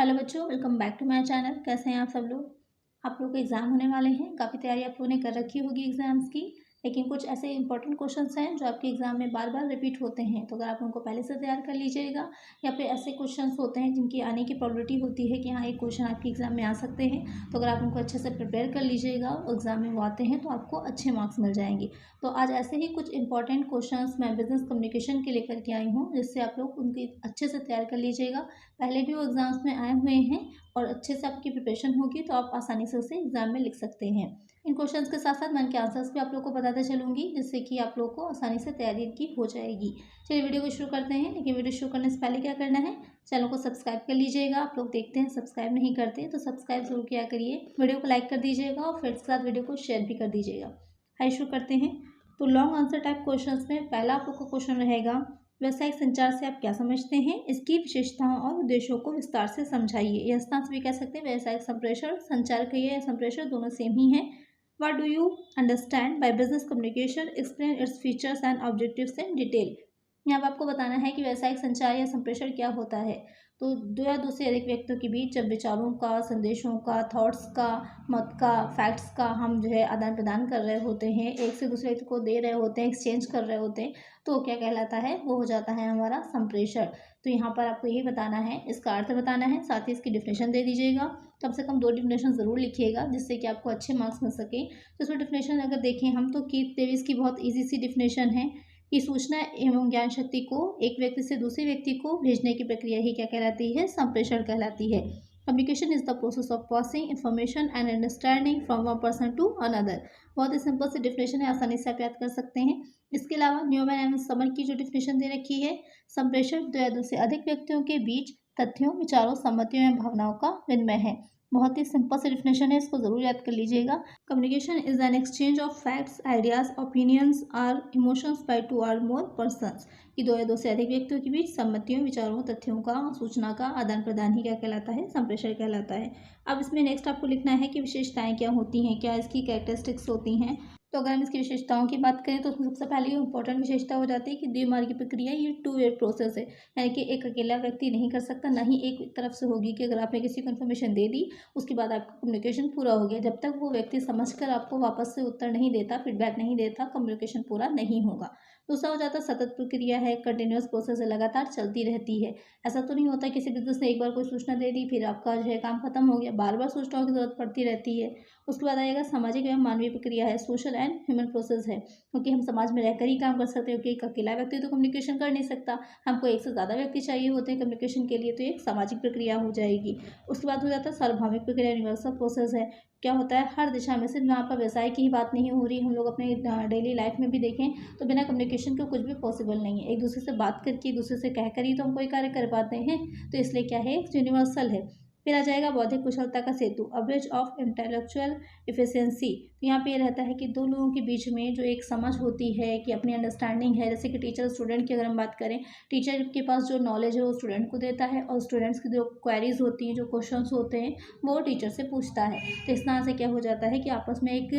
Hello बच्चों, welcome back to my channel. कैसे हैं आप सब लोग। आप लोग के एग्ज़ाम होने वाले हैं। काफ़ी तैयारी आप लोगों ने कर रखी होगी एग्ज़ाम्स की, लेकिन कुछ ऐसे इंपॉर्टेंट क्वेश्चंस हैं जो आपके एग्ज़ाम में बार बार रिपीट होते हैं। तो अगर आप उनको पहले से तैयार कर लीजिएगा, या फिर ऐसे क्वेश्चंस होते हैं जिनकी आने की प्रोबेबिलिटी होती है कि हाँ, एक क्वेश्चन आपके एग्ज़ाम में आ सकते हैं, तो अगर आप उनको अच्छे से प्रिपेयर कर लीजिएगा और एग्ज़ाम में वो आते हैं तो आपको अच्छे मार्क्स मिल जाएंगे। तो आज ऐसे ही कुछ इंपॉर्टेंट क्वेश्चंस मैं बिजनेस कम्युनिकेशन के लेकर के आई हूँ, जिससे आप लोग उनकी अच्छे से तैयार कर लीजिएगा। पहले भी वो एग्ज़ाम्स में आए हुए हैं और अच्छे से आपकी प्रिपरेशन होगी तो आप आसानी से उसे एग्ज़ाम में लिख सकते हैं। इन क्वेश्चंस के साथ साथ मैं इनके आंसर्स भी आप लोग को बताते चलूँगी, जिससे कि आप लोग को आसानी से तैयारी की हो जाएगी। चलिए वीडियो को शुरू करते हैं, लेकिन वीडियो शुरू करने से पहले क्या करना है, चैनल को सब्सक्राइब कर लीजिएगा। आप लोग देखते हैं सब्सक्राइब नहीं करते, तो सब्सक्राइब जरूर किया करिए। वीडियो को लाइक कर दीजिएगा और फ्रेंड्स के साथ वीडियो को शेयर भी कर दीजिएगा। आइए शुरू करते हैं। तो लॉन्ग आंसर टाइप क्वेश्चन में पहला आप लोग का क्वेश्चन रहेगा, व्यावसायिक संचार से आप क्या समझते हैं, इसकी विशेषताओं और उद्देश्यों को विस्तार से समझाइए। या स्थान से भी कह सकते हैं, व्यावसायिक संप्रेषण, संचार कहिए या संप्रेषण, दोनों सेम ही है। What do you understand by business communication, explain its features and objectives in detail. यहाँ पर आपको बताना है कि व्यावसायिक संचार या संप्रेषण क्या होता है। तो दो या दो से अधिक व्यक्तियों के बीच जब विचारों का, संदेशों का, थॉट्स का, मत का, फैक्ट्स का हम जो है आदान प्रदान कर रहे होते हैं, एक से दूसरे व्यक्ति को दे रहे होते हैं, एक्सचेंज कर रहे होते हैं, तो क्या कहलाता है, वो हो जाता है हमारा संप्रेषण। तो यहाँ पर आपको यही बताना है, इसका अर्थ बताना है, साथ ही इसकी डिफिनेशन दे दीजिएगा। कम से कम 2 डिफिनेशन ज़रूर लिखिएगा, जिससे कि आपको अच्छे मार्क्स मिल सके। तो इसमें डिफिनेशन अगर देखें हम, तो कीथ डेविस की बहुत ईजी सी डिफिनेशन है कि सूचना एवं ज्ञान शक्ति को एक व्यक्ति से दूसरे व्यक्ति को भेजने की प्रक्रिया ही क्या कहलाती है, संप्रेषण कहलाती है। Communication is the process of passing information and understanding from one person to another. बहुत ही सिंपल सी डिफिनेशन है, आसानी से आप याद कर सकते हैं। इसके अलावा न्यूमैन एवं समर की जो डिफिनेशन दे रखी है, संप्रेषण दो या दो से अधिक व्यक्तियों के बीच तथ्यों, विचारों, सम्मतियों या भावनाओं का विनिमय है। बहुत ही सिंपल सी डिफिनेशन है, इसको जरूर याद कर लीजिएगा। Communication is an exchange of facts, ideas, opinions और इमोशंस बाय 2 और मोर पर्सन्स। कि दो या दो से अधिक व्यक्तियों के बीच सम्मतियों, विचारों, तथ्यों का, सूचना का आदान प्रदान ही क्या कहलाता है, संप्रेषण कहलाता है। अब इसमें नेक्स्ट आपको लिखना है कि विशेषताएं क्या होती हैं, क्या इसकी कैरेक्टरिस्टिक्स होती हैं। तो अगर हम इसकी विशेषताओं की बात करें, तो उसमें सबसे पहले इंपॉर्टेंट विशेषता हो जाती है कि द्विमार्गी प्रक्रिया, ये 2 वे प्रोसेस है। यानी कि एक अकेला व्यक्ति नहीं कर सकता, ना ही एक तरफ से होगी कि अगर आपने किसी को इन्फॉर्मेशन दे दी, उसके बाद आपका कम्युनिकेशन पूरा हो गया। जब तक वो व्यक्ति समझकर आपको वापस से उत्तर नहीं देता, फीडबैक नहीं देता, कम्युनिकेशन पूरा नहीं होगा। दूसरा हो जाता है सतत प्रक्रिया है, कंटिन्यूअस प्रोसेस है, लगातार चलती रहती है। ऐसा तो नहीं होता किसी बिजनेस ने एक बार कोई सूचना दे दी, फिर आपका जो है काम खत्म हो गया, बार बार सूचनाओं की जरूरत पड़ती रहती है। उसके बाद आएगा सामाजिक एवं मानवीय प्रक्रिया है, सोशल एंड ह्यूमन प्रोसेस है, क्योंकि हम समाज में रहकर ही काम कर सकते हैं, क्योंकि एक अकेला व्यक्ति तो कम्युनिकेशन कर नहीं सकता, हमको एक से ज़्यादा व्यक्ति चाहिए होते हैं कम्युनिकेशन के लिए, तो एक सामाजिक प्रक्रिया हो जाएगी। उसके बाद हो जाता है सार्वभौमिक प्रक्रिया, यूनिवर्सल प्रोसेस है। क्या होता है, हर दिशा में, सिर्फ यहाँ पर व्यवसाय की ही बात नहीं हो रही, हम लोग अपने डेली लाइफ में भी देखें तो बिना कम्युनिकेशन के कुछ भी पॉसिबल नहीं है। एक दूसरे से बात करके, एक दूसरे से कह कर ही तो हम कोई कार्य कर पाते हैं, तो इसलिए क्या है, यूनिवर्सल है। फिर आ जाएगा बौद्धिक कुशलता का सेतु, a bridge of intellectual efficiency. तो यहाँ पे ये रहता है कि दो लोगों के बीच में जो एक समझ होती है, कि अपनी अंडरस्टैंडिंग है, जैसे कि टीचर स्टूडेंट की अगर हम बात करें, टीचर के पास जो नॉलेज है वो स्टूडेंट को देता है, और स्टूडेंट्स की जो क्वेरीज होती हैं, जो क्वेश्चंस होते हैं, वो टीचर से पूछता है। तो इस तरह से क्या हो जाता है कि आपस में एक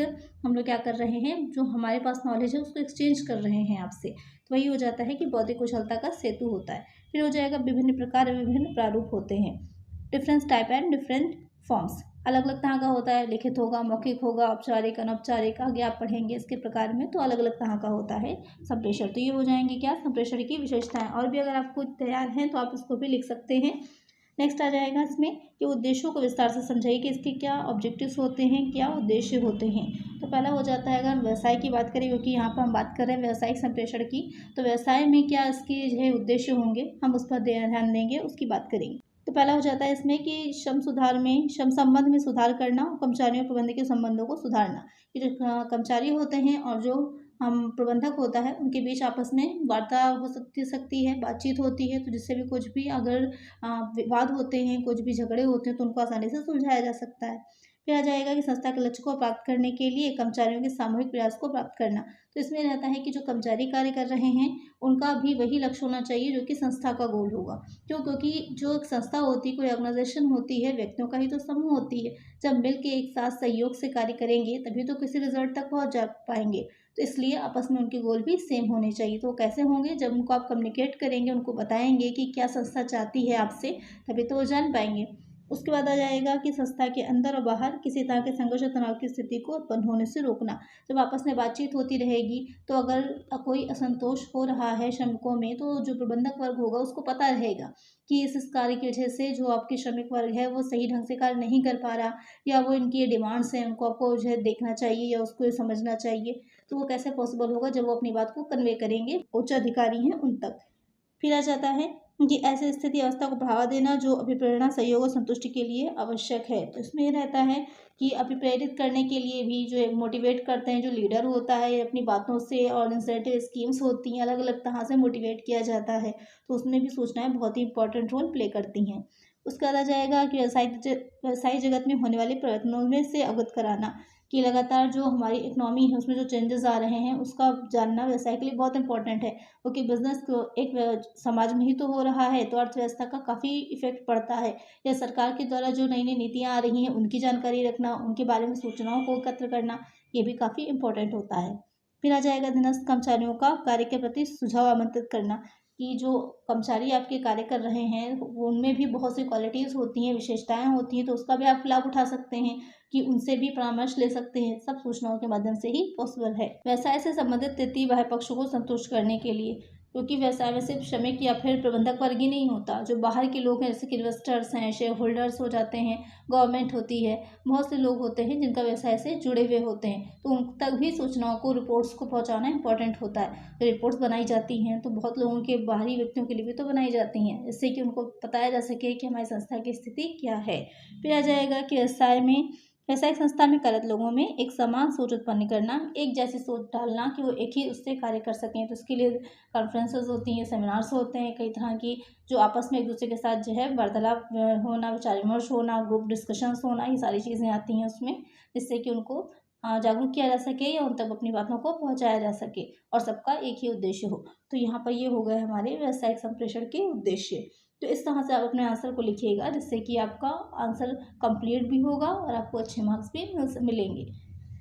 हम लोग क्या कर रहे हैं, जो हमारे पास नॉलेज है उसको एक्सचेंज कर रहे हैं आपसे। तो वही हो जाता है कि बौद्धिक कुशलता का सेतु होता है। फिर हो जाएगा विभिन्न प्रकार, विभिन्न प्रारूप होते हैं, difference type and different forms. अलग अलग तरह का होता है, लिखित होगा, मौखिक होगा, औपचारिक, अनौपचारिक, आगे आप पढ़ेंगे इसके प्रकार में, तो अलग अलग तरह का होता है संप्रेषण। तो ये हो जाएंगे क्या, संप्रेषण की विशेषताएं। और भी अगर आपको तैयार हैं तो आप इसको भी लिख सकते हैं। नेक्स्ट आ जाएगा इसमें कि उद्देश्यों को विस्तार से समझाइए कि इसके क्या ऑब्जेक्टिव्स होते हैं, क्या उद्देश्य होते हैं। तो पहला हो जाता है, अगर हम व्यवसाय की बात करें, क्योंकि यहाँ पर हम बात कर रहे हैं व्यवसायिक संप्रेषण की, तो व्यवसाय में क्या इसके जो है उद्देश्य होंगे, हम उस पर ध्यान देंगे, उसकी बात करेंगे। तो पहला हो जाता है इसमें कि श्रम संबंध में सुधार करना, कर्मचारियों प्रबंधक के संबंधों को सुधारना। ये जो कर्मचारी होते हैं और जो हम प्रबंधक होता है, उनके बीच आपस में वार्ता हो सकती है, बातचीत होती है, तो जिससे भी कुछ भी अगर विवाद होते हैं, कुछ भी झगड़े होते हैं, तो उनको आसानी से सुलझाया जा सकता है। फिर आ जाएगा कि संस्था के लक्ष्य को प्राप्त करने के लिए कर्मचारियों के सामूहिक प्रयास को प्राप्त करना। तो इसमें रहता है कि जो कर्मचारी कार्य कर रहे हैं, उनका भी वही लक्ष्य होना चाहिए जो कि संस्था का गोल होगा। क्यों, क्योंकि जो एक संस्था होती है, कोई ऑर्गेनाइजेशन होती है, व्यक्तियों का ही तो समूह होती है। जब मिल के एक साथ सहयोग से कार्य करेंगे, तभी तो किसी रिजल्ट तक पहुंच जा पाएंगे। तो इसलिए आपस में उनके गोल भी सेम होने चाहिए। तो कैसे होंगे, जब उनको आप कम्युनिकेट करेंगे, उनको बताएंगे कि क्या संस्था चाहती है आपसे, तभी तो वो जान पाएंगे। उसके बाद आ जाएगा कि संस्था के अंदर और बाहर किसी तरह के संघर्ष और तनाव की स्थिति को उत्पन्न होने से रोकना। जब आपस में बातचीत होती रहेगी तो अगर कोई असंतोष हो रहा है श्रमिकों में, तो जो प्रबंधक वर्ग होगा उसको पता रहेगा कि इस कार्य की वजह से जो आपके श्रमिक वर्ग है वो सही ढंग से कार्य नहीं कर पा रहा, या वो इनकी ये डिमांड्स हैं उनको आपको जो है देखना चाहिए या उसको समझना चाहिए। तो वो कैसे पॉसिबल होगा जब वो अपनी बात को कन्वे करेंगे उच्च अधिकारी हैं उन तक। फिर आ जाता है कि ऐसी स्थिति अवस्था को बढ़ावा देना जो अभिप्रेरणा, सहयोग और संतुष्टि के लिए आवश्यक है। तो इसमें ये रहता है कि अभिप्रेरित करने के लिए भी जो मोटिवेट करते हैं, जो लीडर होता है अपनी बातों से, और इंसेंटिव स्कीम्स होती हैं अलग अलग तरह से मोटिवेट किया जाता है, तो उसमें भी सूचनाएं बहुत ही इंपॉर्टेंट रोल प्ले करती हैं। उसके बाद आ जाएगा कि व्यवसायिक जगत में होने वाले परिवर्तनों में से अवगत कराना, कि लगातार जो हमारी इकोनॉमी है उसमें जो चेंजेस आ रहे हैं उसका जानना व्यवसाय के लिए बहुत इंपॉर्टेंट है, क्योंकि बिजनेस को एक समाज में ही तो हो रहा है, तो अर्थव्यवस्था का काफ़ी इफेक्ट पड़ता है। या सरकार के द्वारा जो नई नई नीतियाँ आ रही हैं उनकी जानकारी रखना, उनके बारे में सूचनाओं को एकत्र करना, ये भी काफ़ी इंपॉर्टेंट होता है। फिर आ जाएगा अधीनस्थ कर्मचारियों का कार्य के प्रति सुझाव आमंत्रित करना, कि जो कर्मचारी आपके कार्य कर रहे हैं वो उनमें भी बहुत सी क्वालिटीज़ होती हैं, विशेषताएं होती हैं, तो उसका भी आप लाभ उठा सकते हैं, कि उनसे भी परामर्श ले सकते हैं। सब सूचनाओं के माध्यम से ही पॉसिबल है। व्यवसाय से संबंधित तृतीय बाह्य पक्षों को संतुष्ट करने के लिए, क्योंकि व्यवसाय में सिर्फ श्रमिक या फिर प्रबंधक वर्ग ही नहीं होता, जो बाहर के लोग हैं जैसे कि इन्वेस्टर्स हैं, शेयर होल्डर्स हो जाते हैं, गवर्नमेंट होती है, बहुत से लोग होते हैं जिनका व्यवसाय से जुड़े हुए होते हैं, तो उन तक भी सूचनाओं को, रिपोर्ट्स को पहुंचाना इंपॉर्टेंट होता है। रिपोर्ट्स बनाई जाती हैं तो बहुत लोगों के, बाहरी व्यक्तियों के लिए भी तो बनाई जाती हैं, जिससे कि उनको बताया जा सके कि हमारी संस्था की स्थिति क्या है। फिर आ जाएगा कि व्यवसायिक संस्था में कार्यरत लोगों में एक समान सोच उत्पन्न करना, एक जैसी सोच डालना कि वो एक ही उससे कार्य कर सकें। तो इसके लिए कॉन्फ्रेंसेस होती हैं, सेमिनार्स होते हैं कई तरह की, जो आपस में एक दूसरे के साथ जो है वार्तालाप होना, विचार विमर्श होना, ग्रुप डिस्कशंस होना, ये सारी चीज़ें आती हैं उसमें, जिससे कि उनको जागरूक किया जा सके या उन तक अपनी बातों को पहुंचाया जा सके और सबका एक ही उद्देश्य हो। तो यहाँ पर ये हो गए हमारे व्यावसायिक संप्रेषण के उद्देश्य। तो इस तरह से आप अपने आंसर को लिखिएगा, जिससे कि आपका आंसर कंप्लीट भी होगा और आपको अच्छे मार्क्स भी मिलेंगे।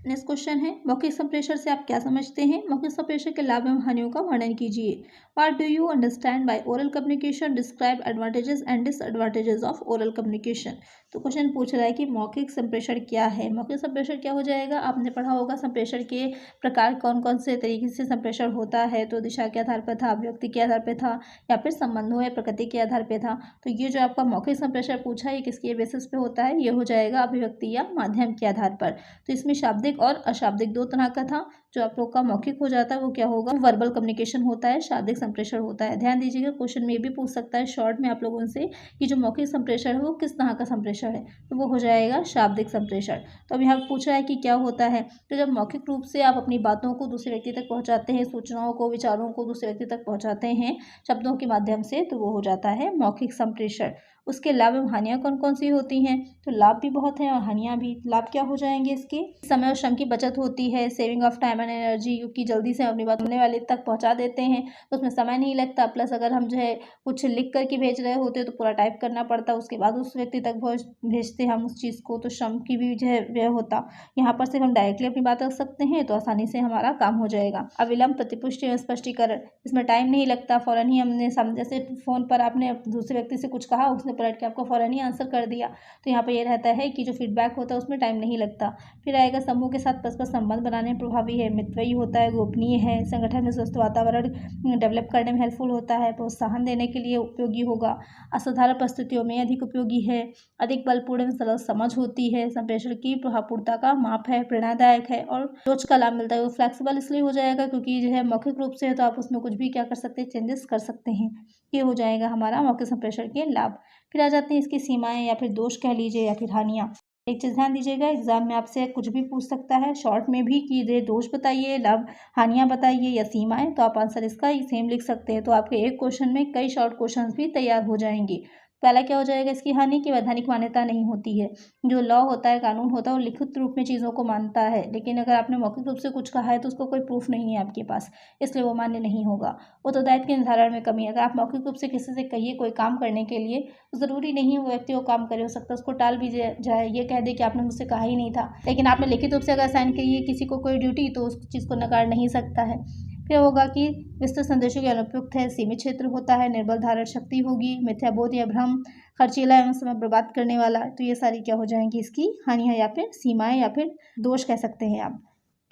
नेक्स्ट क्वेश्चन है, मौखिक संप्रेषण से आप क्या समझते हैं? मौखिक संप्रेषण के लाभ एवं हानियों का वर्णन कीजिए। What do you understand by oral communication? Describe advantages and disadvantages of oral communication. तो क्वेश्चन पूछ रहा है कि मौखिक संप्रेषण क्या है। मौखिक संप्रेषण क्या हो जाएगा? आपने पढ़ा होगा संप्रेषण के प्रकार कौन कौन से तरीके से संप्रेषण होता है। तो दिशा के आधार पर था, अभिव्यक्ति के आधार पर था, या फिर संबंधों या प्रकृति के आधार पर था। तो ये जो आपका मौखिक संप्रेषण पूछा है, ये किसके बेसिस पे होता है? ये हो जाएगा अभिव्यक्ति या माध्यम के आधार पर। तो इसमें शाब्दिक और अशाब्दिक दो तरह का था। जो आप लोग का मौखिक हो जाता है वो क्या होगा? वर्बल कम्युनिकेशन होता है, शाब्दिक संप्रेषण होता है। ध्यान दीजिएगा, क्वेश्चन में ये भी पूछ सकता है शॉर्ट में आप लोगों से कि जो मौखिक संप्रेषण है वो किस तरह का संप्रेषण है, तो वो हो जाएगा शाब्दिक संप्रेषण। तो अब यहाँ पूछ रहा है कि क्या होता है। तो जब मौखिक रूप से आप अपनी बातों को दूसरे व्यक्ति तक पहुँचाते हैं, सूचनाओं को, विचारों को दूसरे व्यक्ति तक पहुँचाते हैं शब्दों के माध्यम से, तो वो हो जाता है मौखिक संप्रेषण। उसके लाभ एवं हानियाँ कौन कौन सी होती हैं? तो लाभ भी बहुत हैं और हानियाँ भी। लाभ क्या हो जाएंगे इसके? समय और श्रम की बचत होती है, saving of time and energy, क्योंकि जल्दी से अपनी बात होने वाले तक पहुंचा देते हैं तो उसमें समय नहीं लगता। प्लस अगर हम जो है कुछ लिख करके भेज रहे होते तो पूरा टाइप करना पड़ता, उसके बाद उस व्यक्ति तक भेजते हम उस चीज़ को, तो श्रम की भी जो है व्यय होता। यहाँ पर सिर्फ हम डायरेक्टली अपनी बात रख सकते हैं तो आसानी से हमारा काम हो जाएगा। अविलंब प्रतिपुष्टि एवं स्पष्टीकरण, इसमें टाइम नहीं लगता, फ़ौरन ही हमने जैसे फ़ोन पर आपने दूसरे व्यक्ति से कुछ कहा, उसने पलट के आपको फ़ौरन ही आंसर कर दिया। तो यहाँ पर यह रहता है कि जो फीडबैक होता है उसमें टाइम नहीं लगता। फिर आएगा समूह के साथ परस्पर संबंध बनाने में प्रभावी है, मितव्ययी होता है, गोपनीय है, संगठन में स्वस्थ वातावरण डेवलप करने में हेल्पफुल होता है, प्रोत्साहन देने के लिए उपयोगी होगा, असाधारण परिस्थितियों में अधिक उपयोगी है, अधिक बलपूर्ण एवं सरल समझ होती है, संप्रेषण की प्रभावपूर्णता का माप है, प्रेरणादायक है और रोज का लाभ मिलता है। वो फ्लेक्सिबल इसलिए हो जाएगा क्योंकि जो है मौखिक रूप से है तो आप उसमें कुछ भी क्या कर सकते हैं, चेंजेस कर सकते हैं। ये हो जाएगा हमारा मौखिक संप्रेषण के लाभ। फिर आ जाते हैं इसकी सीमाएं या फिर दोष कह लीजिए या फिर हानियाँ। एक चीज़ ध्यान दीजिएगा, एग्जाम में आपसे कुछ भी पूछ सकता है शॉर्ट में भी कि ये दोष बताइए, लाभ हानियाँ बताइए या सीमाएं, तो आप आंसर इसका ही सेम लिख सकते हैं। तो आपके एक क्वेश्चन में कई शॉर्ट क्वेश्चंस भी तैयार हो जाएंगे। पहला क्या हो जाएगा इसकी हानि की वैधानिक मान्यता नहीं होती है। जो लॉ होता है, कानून होता है, वो लिखित रूप में चीज़ों को मानता है, लेकिन अगर आपने मौखिक रूप से कुछ कहा है तो उसको कोई प्रूफ नहीं है आपके पास, इसलिए वो मान्य नहीं होगा। उत्तरदायित्व के निर्धारण में कमी, अगर आप मौखिक रूप से किसी से कहिए कोई काम करने के लिए, तो ज़रूरी नहीं है वो व्यक्ति वो काम करे, हो सकता है उसको टाल भी जाए, ये कह दे कि आपने मुझसे कहा ही नहीं था। लेकिन आपने लिखित रूप से अगर साइन करिए किसी को कोई ड्यूटी, तो उस चीज़ को नकार नहीं सकता है। फिर होगा कि विस्तृत संदेशों के अनुपयुक्त है, सीमित क्षेत्र होता है, निर्बल धारण शक्ति होगी, मिथ्याबोध या भ्रम, खर्चीला एवं समय बर्बाद करने वाला। तो ये सारी क्या हो जाएंगी इसकी हानियां या फिर सीमाएं या फिर दोष कह सकते हैं आप।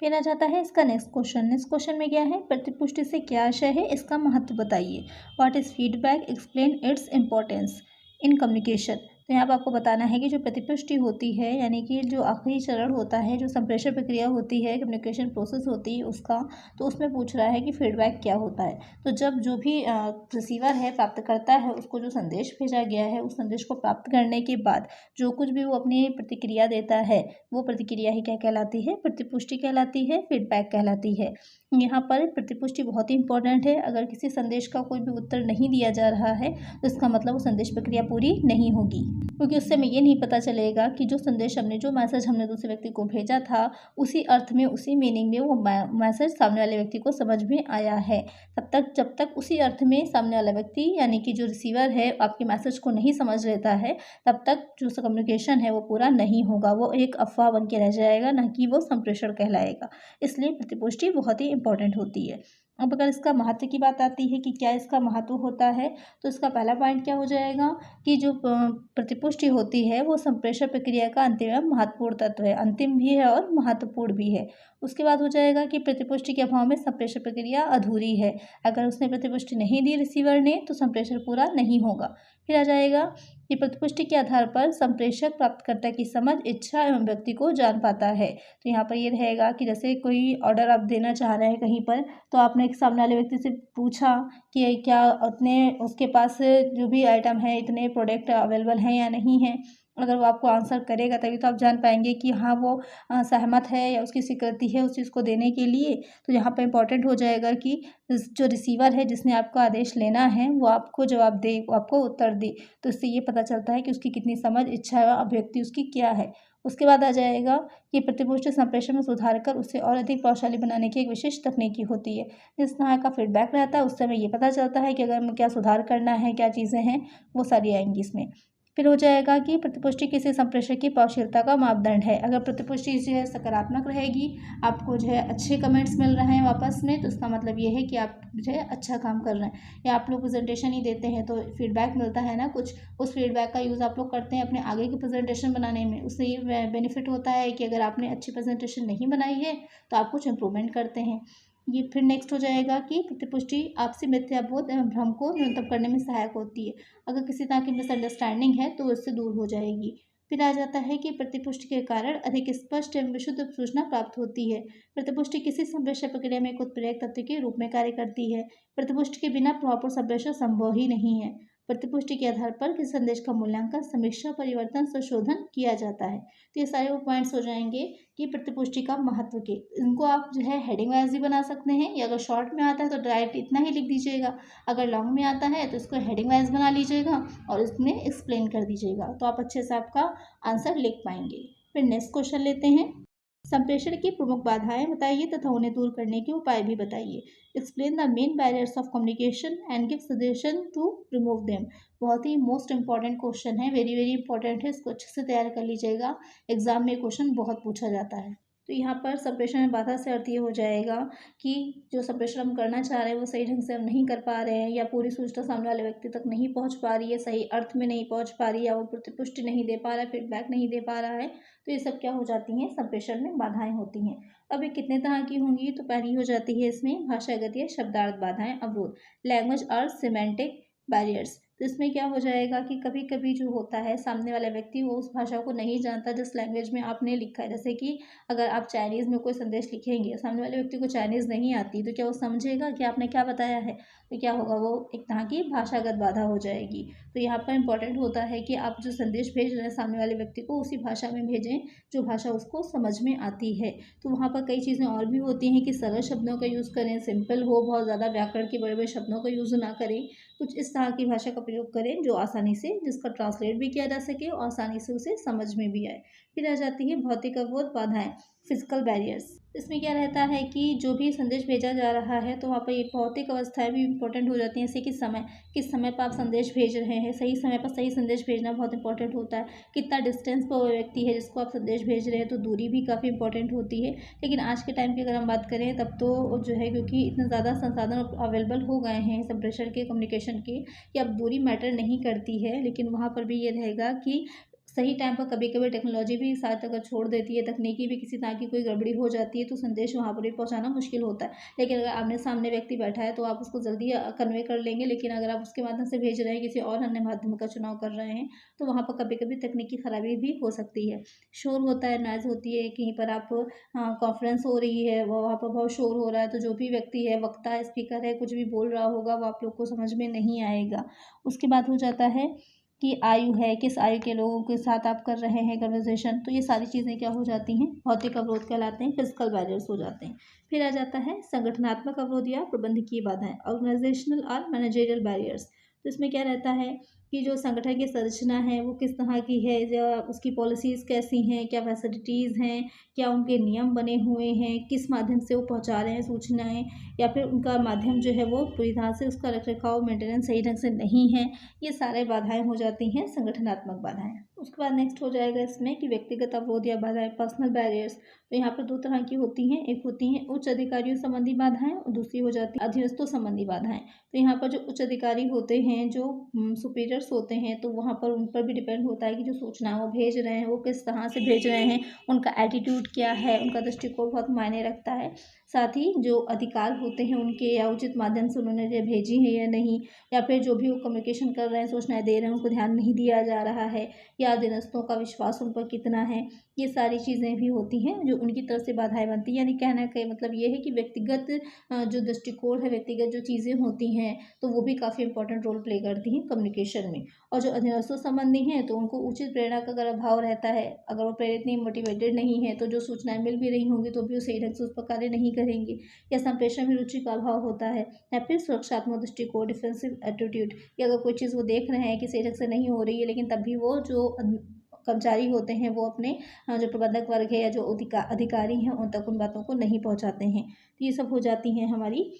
फिर आ जाता है इसका नेक्स्ट क्वेश्चन। नेक्स्ट क्वेश्चन में क्या है, प्रतिपुष्टि से क्या आशय है, इसका महत्व बताइए। What is feedback, explain its importance in communication. तो यहाँ पर आपको बताना है कि जो प्रतिपुष्टि होती है यानी कि जो आखिरी चरण होता है, जो संप्रेषण प्रक्रिया होती है, कम्युनिकेशन प्रोसेस होती है उसका, तो उसमें पूछ रहा है कि फीडबैक क्या होता है। तो जब जो भी रिसीवर है, प्राप्त करता है, उसको जो संदेश भेजा गया है उस संदेश को प्राप्त करने के बाद जो कुछ भी वो अपनी प्रतिक्रिया देता है वो प्रतिक्रिया ही क्या कहलाती है, प्रतिपुष्टि कहलाती है, फीडबैक कहलाती है। यहाँ पर प्रतिपुष्टि बहुत ही इंपॉर्टेंट है। अगर किसी संदेश का कोई भी उत्तर नहीं दिया जा रहा है तो इसका मतलब वो संदेश प्रक्रिया पूरी नहीं होगी, क्योंकि उससे हमें ये नहीं पता चलेगा कि जो संदेश हमने, जो मैसेज हमने दूसरे व्यक्ति को भेजा था उसी अर्थ में, उसी मीनिंग में वो मैसेज सामने वाले व्यक्ति को समझ में आया है। तब तक जब तक उसी अर्थ में सामने वाला व्यक्ति यानी कि जो रिसीवर है आपके मैसेज को नहीं समझ लेता है, तब तक जो कम्युनिकेशन है वो पूरा नहीं होगा, वो एक अफवाह बन के रह जाएगा, ना कि वो संप्रेषण कहलाएगा। इसलिए प्रतिपुष्टि बहुत ही इंपॉर्टेंट होती है। अब अगर इसका महत्व की बात आती है कि क्या इसका महत्व होता है, तो इसका पहला पॉइंट क्या हो जाएगा कि जो प्रतिपुष्टि होती है वो संप्रेषण प्रक्रिया का अंतिम एवं महत्वपूर्ण तत्व है, अंतिम भी है और महत्वपूर्ण भी है। उसके बाद हो जाएगा कि प्रतिपुष्टि के अभाव में संप्रेषण प्रक्रिया अधूरी है। अगर उसने प्रतिपुष्टि नहीं दी रिसीवर ने तो संप्रेषण पूरा नहीं होगा। फिर आ जाएगा कि प्रतिपुष्टि के आधार पर संप्रेषक प्राप्तकर्ता की समझ, इच्छा एवं व्यक्ति को जान पाता है। तो यहाँ पर ये रहेगा कि जैसे कोई ऑर्डर आप देना चाह रहे हैं कहीं पर, तो आपने एक सामने वाले व्यक्ति से पूछा कि क्या उतने उसके पास जो भी आइटम है, इतने प्रोडक्ट अवेलेबल हैं या नहीं है। अगर वो आपको आंसर करेगा तभी तो आप जान पाएंगे कि हाँ वो सहमत है या उसकी स्वीकृति है उस चीज़ को देने के लिए। तो यहाँ पर इंपॉर्टेंट हो जाएगा कि जो रिसीवर है जिसने आपका आदेश लेना है वो आपको जवाब दे, वो आपको उत्तर दे। तो इससे ये पता चलता है कि उसकी कितनी समझ, इच्छा व अभिव्यक्ति उसकी क्या है। उसके बाद आ जाएगा कि प्रतिपुष्टि संप्रेषण में सुधार कर उसे और अधिक प्रभावशाली बनाने की एक विशेष तकनीकी होती है। जिस तरह का फीडबैक रहता है उससे हमें ये पता चलता है कि अगर हमें क्या सुधार करना है, क्या चीज़ें हैं, वो सारी आएंगी इसमें। फिर हो जाएगा कि प्रतिपुष्टि किसी संप्रेषण की प्रभावशीलता का मापदंड है। अगर प्रतिपुष्टि जो है सकारात्मक रहेगी, आपको जो है अच्छे कमेंट्स मिल रहे हैं वापस में, तो इसका मतलब ये है कि आप जो है अच्छा काम कर रहे हैं। या आप लोग प्रेजेंटेशन ही देते हैं तो फीडबैक मिलता है ना कुछ, उस फीडबैक का यूज़ आप लोग करते हैं अपने आगे की प्रेजेंटेशन बनाने में। उससे ये बेनिफिट होता है कि अगर आपने अच्छी प्रेजेंटेशन नहीं बनाई है तो आप कुछ इम्प्रूवमेंट करते हैं। ये फिर नेक्स्ट हो जाएगा कि प्रतिपुष्टि आपसी मिथ्याबोध एवं भ्रम को न्यूनतम करने में सहायक होती है। अगर किसी तरह की मिसअंडरस्टैंडिंग है तो उससे दूर हो जाएगी। फिर आ जाता है कि प्रतिपुष्टि के कारण अधिक स्पष्ट एवं विशुद्ध सूचना प्राप्त होती है। प्रतिपुष्टि किसी संप्रेषण प्रक्रिया में एक उत्प्रेरक तत्व के रूप में कार्य करती है। प्रतिपुष्टि के बिना प्रॉपर संप्रेषण संभव ही नहीं है। प्रतिपुष्टि के आधार पर किसी संदेश का मूल्यांकन, समीक्षा, परिवर्तन, संशोधन किया जाता है। तो ये सारे वो पॉइंट्स हो जाएंगे कि प्रतिपुष्टि का महत्व के। इनको आप जो है हेडिंग वाइज भी बना सकते हैं, या अगर शॉर्ट में आता है तो डायरेक्ट इतना ही लिख दीजिएगा। अगर लॉन्ग में आता है तो इसको हेडिंग वाइज बना लीजिएगा और इसमें एक्सप्लेन कर दीजिएगा, तो आप अच्छे से आपका आंसर लिख पाएंगे। फिर नेक्स्ट क्वेश्चन लेते हैं। संप्रेषण की प्रमुख बाधाएं बताइए तथा उन्हें दूर करने के उपाय भी बताइए। Explain the main barriers of communication and give suggestion to remove them. बहुत ही मोस्ट इंपॉर्टेंट क्वेश्चन है, वेरी वेरी इंपॉर्टेंट है, इसको अच्छे से तैयार कर लीजिएगा। एग्जाम में क्वेश्चन बहुत पूछा जाता है। तो यहाँ पर संप्रेषण में बाधा से अर्थ ये हो जाएगा कि जो संप्रेषण हम करना चाह रहे हैं वो सही ढंग से हम नहीं कर पा रहे हैं, या पूरी सूचना सामने वाले व्यक्ति तक नहीं पहुँच पा रही है, सही अर्थ में नहीं पहुँच पा रही है, या वो प्रतिपुष्टि नहीं दे पा रहा है, फीडबैक नहीं दे पा रहा है। तो ये सब क्या हो जाती हैं, संप्रेषण में बाधाएं होती हैं। अब ये कितने तरह की होंगी, तो पहली हो जाती है इसमें भाषागत या शब्दार्थ बाधाएं, अवरोध, लैंग्वेज और सिमेंटिक बैरियर्स। तो इसमें क्या हो जाएगा कि कभी कभी जो होता है सामने वाला व्यक्ति वो उस भाषा को नहीं जानता जिस लैंग्वेज में आपने लिखा है। जैसे कि अगर आप चाइनीज़ में कोई संदेश लिखेंगे, सामने वाले व्यक्ति को चाइनीज़ नहीं आती, तो क्या वो समझेगा कि आपने क्या बताया है? तो क्या होगा, वो एक तरह की भाषागत बाधा हो जाएगी। तो यहाँ पर इंपॉर्टेंट होता है कि आप जो संदेश भेज रहे हैं सामने वाले व्यक्ति को उसी भाषा में भेजें जो भाषा उसको समझ में आती है। तो वहाँ पर कई चीज़ें और भी होती हैं कि सरल शब्दों का यूज़ करें, सिंपल हो, बहुत ज़्यादा व्याकरण के बड़े बड़े शब्दों का यूज़ ना करें, कुछ इस तरह की भाषा का प्रयोग करें जो आसानी से, जिसका ट्रांसलेट भी किया जा सके और आसानी से उसे समझ में भी आए। फिर आ जाती है भौतिक अवरोध बाधाएं। Physical barriers. इसमें क्या रहता है कि जो भी संदेश भेजा जा रहा है तो वहाँ पर ये भौतिक अवस्थाएं भी इम्पोर्टेंट हो जाती हैं, जैसे कि समय, किस समय पर आप संदेश भेज रहे हैं, सही समय पर सही संदेश भेजना बहुत इंपॉर्टेंट होता है। कितना डिस्टेंस पर वो व्यक्ति है जिसको आप संदेश भेज रहे हैं, तो दूरी भी काफ़ी इंपॉर्टेंट होती है। लेकिन आज के टाइम की अगर हम बात करें तब तो जो है, क्योंकि इतने ज़्यादा संसाधन अवेलेबल हो गए हैं संप्रेषण के, कम्युनिकेशन के, कि अब दूरी मैटर नहीं करती है। लेकिन वहाँ पर भी ये रहेगा कि सही टाइम पर कभी कभी टेक्नोलॉजी भी साथ अगर छोड़ देती है, तकनीकी भी किसी तरह की कोई गड़बड़ी हो जाती है, तो संदेश वहाँ पर भी पहुँचाना मुश्किल होता है। लेकिन अगर आमने सामने व्यक्ति बैठा है तो आप उसको जल्दी कन्वे कर लेंगे। लेकिन अगर आप उसके माध्यम से भेज रहे हैं, किसी और अन्य माध्यम का चुनाव कर रहे हैं, तो वहाँ पर कभी कभी तकनीकी खराबी भी हो सकती है। शोर होता है, नॉइज़ होती है, कहीं पर आप कॉन्फ्रेंस हो रही है, वहाँ पर बहुत शोर हो रहा है, तो जो भी व्यक्ति है, वक्ता है, स्पीकर है, कुछ भी बोल रहा होगा वो आप लोग को समझ में नहीं आएगा। उसके बाद हो जाता है कि आयु है, किस आयु के लोगों के साथ आप कर रहे हैं कन्वर्सेशन, तो ये सारी चीज़ें क्या हो जाती हैं, भौतिक अवरोध कहलाते हैं, फिजिकल बैरियर्स हो जाते हैं। फिर आ जाता है संगठनात्मक अवरोध या प्रबंधकीय बाधाएं, ऑर्गेनाइजेशनल और मैनेजरियल बैरियर्स। तो इसमें क्या रहता है कि जो संगठन की संरचना है वो किस तरह की है, या उसकी पॉलिसीज़ कैसी हैं, क्या फैसिलिटीज़ हैं, क्या उनके नियम बने हुए हैं, किस माध्यम से वो पहुंचा रहे हैं सूचनाएं, या फिर उनका माध्यम जो है वो पूरी तरह से उसका रखरखाव मेंटेनेंस सही ढंग से नहीं है। ये सारे बाधाएं हो जाती हैं संगठनात्मक बाधाएं। उसके बाद नेक्स्ट हो जाएगा इसमें कि व्यक्तिगत अवरोध या बाधाएं, पर्सनल बैरियर्स। तो यहाँ पर दो तरह की होती हैं, एक होती हैं उच्च अधिकारियों संबंधी बाधाएं और दूसरी हो जाती है अधीनस्थों संबंधी बाधाएं। तो यहाँ पर जो उच्च अधिकारी होते हैं, जो सुपीरियर्स होते हैं, तो वहाँ पर उन पर भी डिपेंड होता है कि जो सूचना वो भेज रहे हैं वो किस तरह से भेज रहे हैं, उनका एटीट्यूड क्या है, उनका दृष्टिकोण बहुत मायने रखता है। साथ ही जो अधिकार होते हैं उनके, या उचित माध्यम से उन्होंने ये भेजी है या नहीं, या फिर जो भी वो कम्युनिकेशन कर रहे हैं, सूचनाएं दे रहे हैं, उनको ध्यान नहीं दिया जा रहा है, या अधीनस्थों का विश्वास उन पर कितना है। ये सारी चीज़ें भी होती हैं जो उनकी तरफ से बाधाएं बनती हैं। यानी कहना का मतलब ये है कि व्यक्तिगत जो दृष्टिकोण है, व्यक्तिगत जो चीज़ें होती हैं, तो वो भी काफ़ी इंपॉर्टेंट रोल प्ले करती हैं कम्युनिकेशन में। और जो अधीनस्थों संबंधी हैं, तो उनको उचित प्रेरणा का अगर अभाव रहता है, अगर वो प्रेरित नहीं, मोटिवेटेड नहीं है, तो जो सूचनाएं मिल भी रही होंगी तो भी वो सही ढंग से उस पर कार्य नहीं करेंगे, या संप्रेषण में रुचि का अभाव होता है, या फिर सुरक्षात्मक दृष्टिकोण, डिफेंसिव एटीट्यूड, कि अगर कोई चीज़ वो देख रहे हैं कि सही ढंग से नहीं हो रही है, लेकिन तब भी वो जो कर्मचारी होते हैं वो अपने जो प्रबंधक वर्ग है या जो अधिकारी हैं उन तक उन बातों को नहीं पहुंचाते हैं। तो ये सब हो जाती हैं हमारी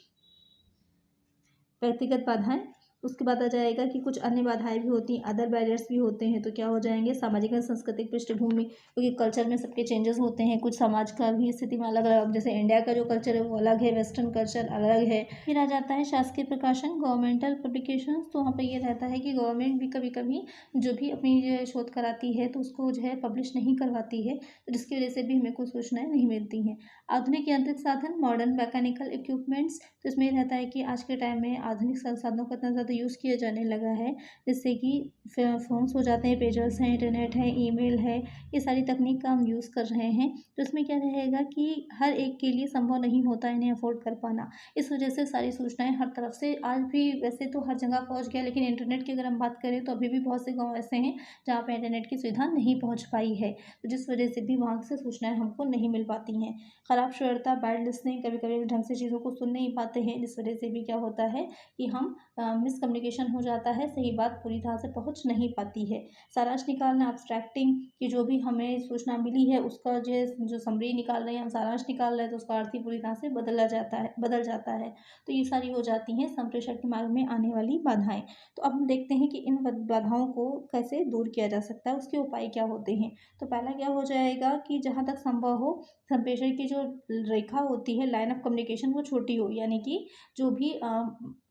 व्यक्तिगत बाधाएं। उसके बाद आ जाएगा कि कुछ अन्य बाधाएं भी होती हैं, अदर बैरियर्स भी होते हैं। तो क्या हो जाएंगे, सामाजिक और सांस्कृतिक पृष्ठभूमि, क्योंकि कल्चर में सबके चेंजेस होते हैं, कुछ समाज का भी स्थिति में अलग अलग, जैसे इंडिया का जो कल्चर है वो अलग है, वेस्टर्न कल्चर अलग है। फिर आ जाता है शासकीय प्रकाशन, गवर्नमेंटल पब्लिकेशन। तो वहाँ पर ये रहता है कि गवर्नमेंट भी कभी कभी जो भी अपनी जो शोध कराती है तो उसको जो है पब्लिश नहीं करवाती है, तो जिसकी वजह से भी हमें कुछ सूचनाएं नहीं मिलती हैं। आधुनिक यांत्रिक साधन, मॉडर्न मैकेनिकल इक्विपमेंट्स। तो इसमें रहता है कि आज के टाइम में आधुनिक संसाधनों का इतना ज़्यादा यूज़ किया जाने लगा है, जिससे कि फ़ोन्स हो जाते हैं, पेजर्स हैं, इंटरनेट है, ईमेल है, ये सारी तकनीक का हम यूज़ कर रहे हैं। तो इसमें क्या रहेगा कि हर एक के लिए संभव नहीं होता इन्हें अफोर्ड कर पाना। इस वजह से सारी सूचनाएं हर तरफ से, आज भी वैसे तो हर जगह पहुंच गया, लेकिन इंटरनेट की अगर हम बात करें तो अभी भी बहुत से गाँव ऐसे हैं जहाँ पर इंटरनेट की सुविधा नहीं पहुँच पाई है, तो जिस वजह से भी वहाँ से सूचनाएँ हमको नहीं मिल पाती हैं। खराब श्रवणता, बैड लिसनिंग, कभी कभी ढंग से चीज़ों को सुन नहीं पाते हैं, जिस वजह से भी क्या होता है कि हम मिसकम्युनिकेशन हो जाता है, सही बात पूरी तरह से पहुंच नहीं पाती है। सारांश निकालना, एब्स्ट्रैक्टिंग, कि जो भी हमें सूचना मिली है उसका जो समरी निकाल रहे हैं, हम सारांश निकाल रहे हैं, तो उसका अर्थ ही पूरी तरह से बदल जाता है। तो ये सारी हो जाती हैं संप्रेषण के मार्ग में आने वाली बाधाएं। तो अब हम देखते हैं कि इन बाधाओं को कैसे दूर किया जा सकता है, उसके उपाय क्या होते हैं। तो पहला क्या हो जाएगा कि जहाँ तक संभव हो संप्रेषण की जो रेखा होती है, लाइन ऑफ कम्युनिकेशन, वो छोटी हो। यानी कि जो भी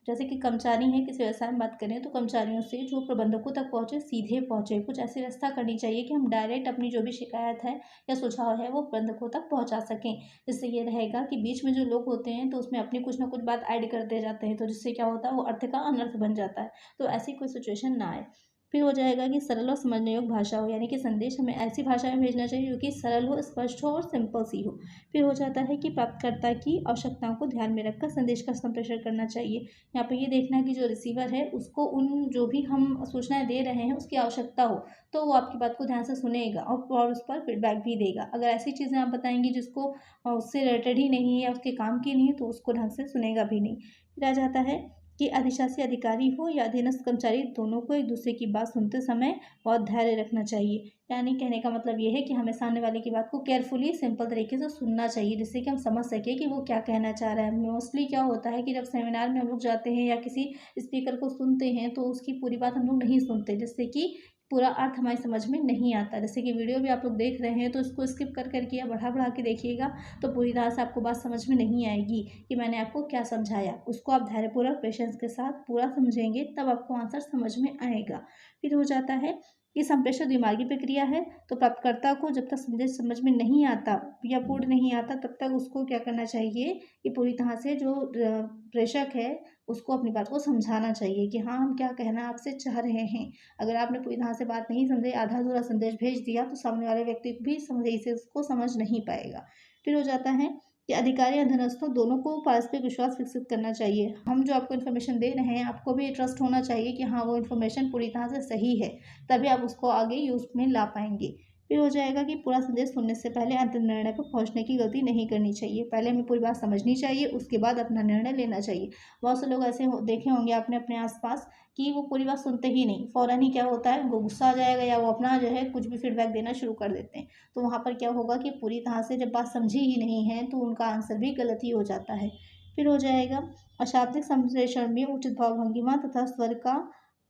जैसे कि कर्मचारी हैं, किसी व्यवसाय में बात करें तो कर्मचारियों से जो प्रबंधकों तक पहुँचे, सीधे पहुँचे। कुछ ऐसी व्यवस्था करनी चाहिए कि हम डायरेक्ट अपनी जो भी शिकायत है या सुझाव है वो प्रबंधकों तक पहुँचा सकें। जिससे ये रहेगा कि बीच में जो लोग होते हैं तो उसमें अपनी कुछ ना कुछ बात ऐड करते जाते हैं, तो जिससे क्या होता है वो अर्थ का अनर्थ बन जाता है। तो ऐसी कोई सिचुएशन ना आए। फिर हो जाएगा कि सरल और समझने योग्य भाषा हो, यानी कि संदेश हमें ऐसी भाषा में भेजना चाहिए जो कि सरल हो, स्पष्ट हो और सिंपल सी हो। फिर हो जाता है कि प्राप्तकर्ता की आवश्यकताओं को ध्यान में रखकर संदेश का संप्रेषण करना चाहिए। यहाँ पर ये देखना कि जो रिसीवर है उसको उन जो भी हम सूचनाएं दे रहे हैं उसकी आवश्यकता हो, तो वो आपकी बात को ध्यान से सुनेगा और उस पर फीडबैक भी देगा। अगर ऐसी चीज़ें आप बताएंगी जिसको उससे रिलेटेड ही नहीं है या उसके काम की नहीं है, तो उसको ढंग से सुनेगा भी नहीं। फिर आ जाता है कि अधिशासी अधिकारी हो या अधीनस्थ कर्मचारी, दोनों को एक दूसरे की बात सुनते समय बहुत धैर्य रखना चाहिए। यानी कहने का मतलब ये है कि हमें सामने वाले की बात को केयरफुली सिंपल तरीके से सुनना चाहिए, जिससे कि हम समझ सकें कि वो क्या कहना चाह रहा है। मोस्टली क्या होता है कि जब सेमिनार में हम लोग जाते हैं या किसी स्पीकर को सुनते हैं तो उसकी पूरी बात हम लोग नहीं सुनते, जिससे कि पूरा अर्थ हमारी समझ में नहीं आता। जैसे कि वीडियो भी आप लोग देख रहे हैं तो इसको स्किप कर करके या बढ़ा बढ़ा के देखिएगा तो पूरी तरह से आपको बात समझ में नहीं आएगी कि मैंने आपको क्या समझाया। उसको आप धैर्यपूर्वक पेशेंस के साथ पूरा समझेंगे, तब आपको आंसर समझ में आएगा। फिर हो जाता है कि संप्रेषण द्विमार्गी प्रक्रिया है, तो प्राप्तकर्ता को जब तक संदेश समझ में नहीं आता या पूर्ण नहीं आता तब तक उसको क्या करना चाहिए कि पूरी तरह से जो प्रेषक है उसको अपनी बात को समझाना चाहिए कि हाँ, हम क्या कहना आपसे चाह रहे हैं। अगर आपने पूरी तरह से बात नहीं समझे, आधा अधूरा संदेश भेज दिया तो सामने वाले व्यक्ति को भी सही से उसको समझ नहीं पाएगा। फिर हो जाता है कि अधिकारी अधीनस्थों दोनों को पारस्परिक विश्वास विकसित करना चाहिए। हम जो आपको इन्फॉर्मेशन दे रहे हैं, आपको भी ट्रस्ट होना चाहिए कि हाँ, वो इन्फॉर्मेशन पूरी तरह से सही है, तभी आप उसको आगे यूज़ में ला पाएंगे। फिर हो जाएगा कि पूरा संदेश सुनने से पहले अंतिम निर्णय पर पहुंचने की गलती नहीं करनी चाहिए। पहले हमें पूरी बात समझनी चाहिए, उसके बाद अपना निर्णय लेना चाहिए। बहुत से लोग ऐसे देखे होंगे आपने अपने आसपास कि वो पूरी बात सुनते ही नहीं, फ़ौरन ही क्या होता है, उनको गुस्सा आ जाएगा या वो अपना जो है कुछ भी फीडबैक देना शुरू कर देते हैं। तो वहाँ पर क्या होगा कि पूरी तरह से जब बात समझी ही नहीं है तो उनका आंसर भी गलत ही हो जाता है। फिर हो जाएगा अशाब्दिक संप्रेषण में उचित भाव-भंगिमा तथा स्वर का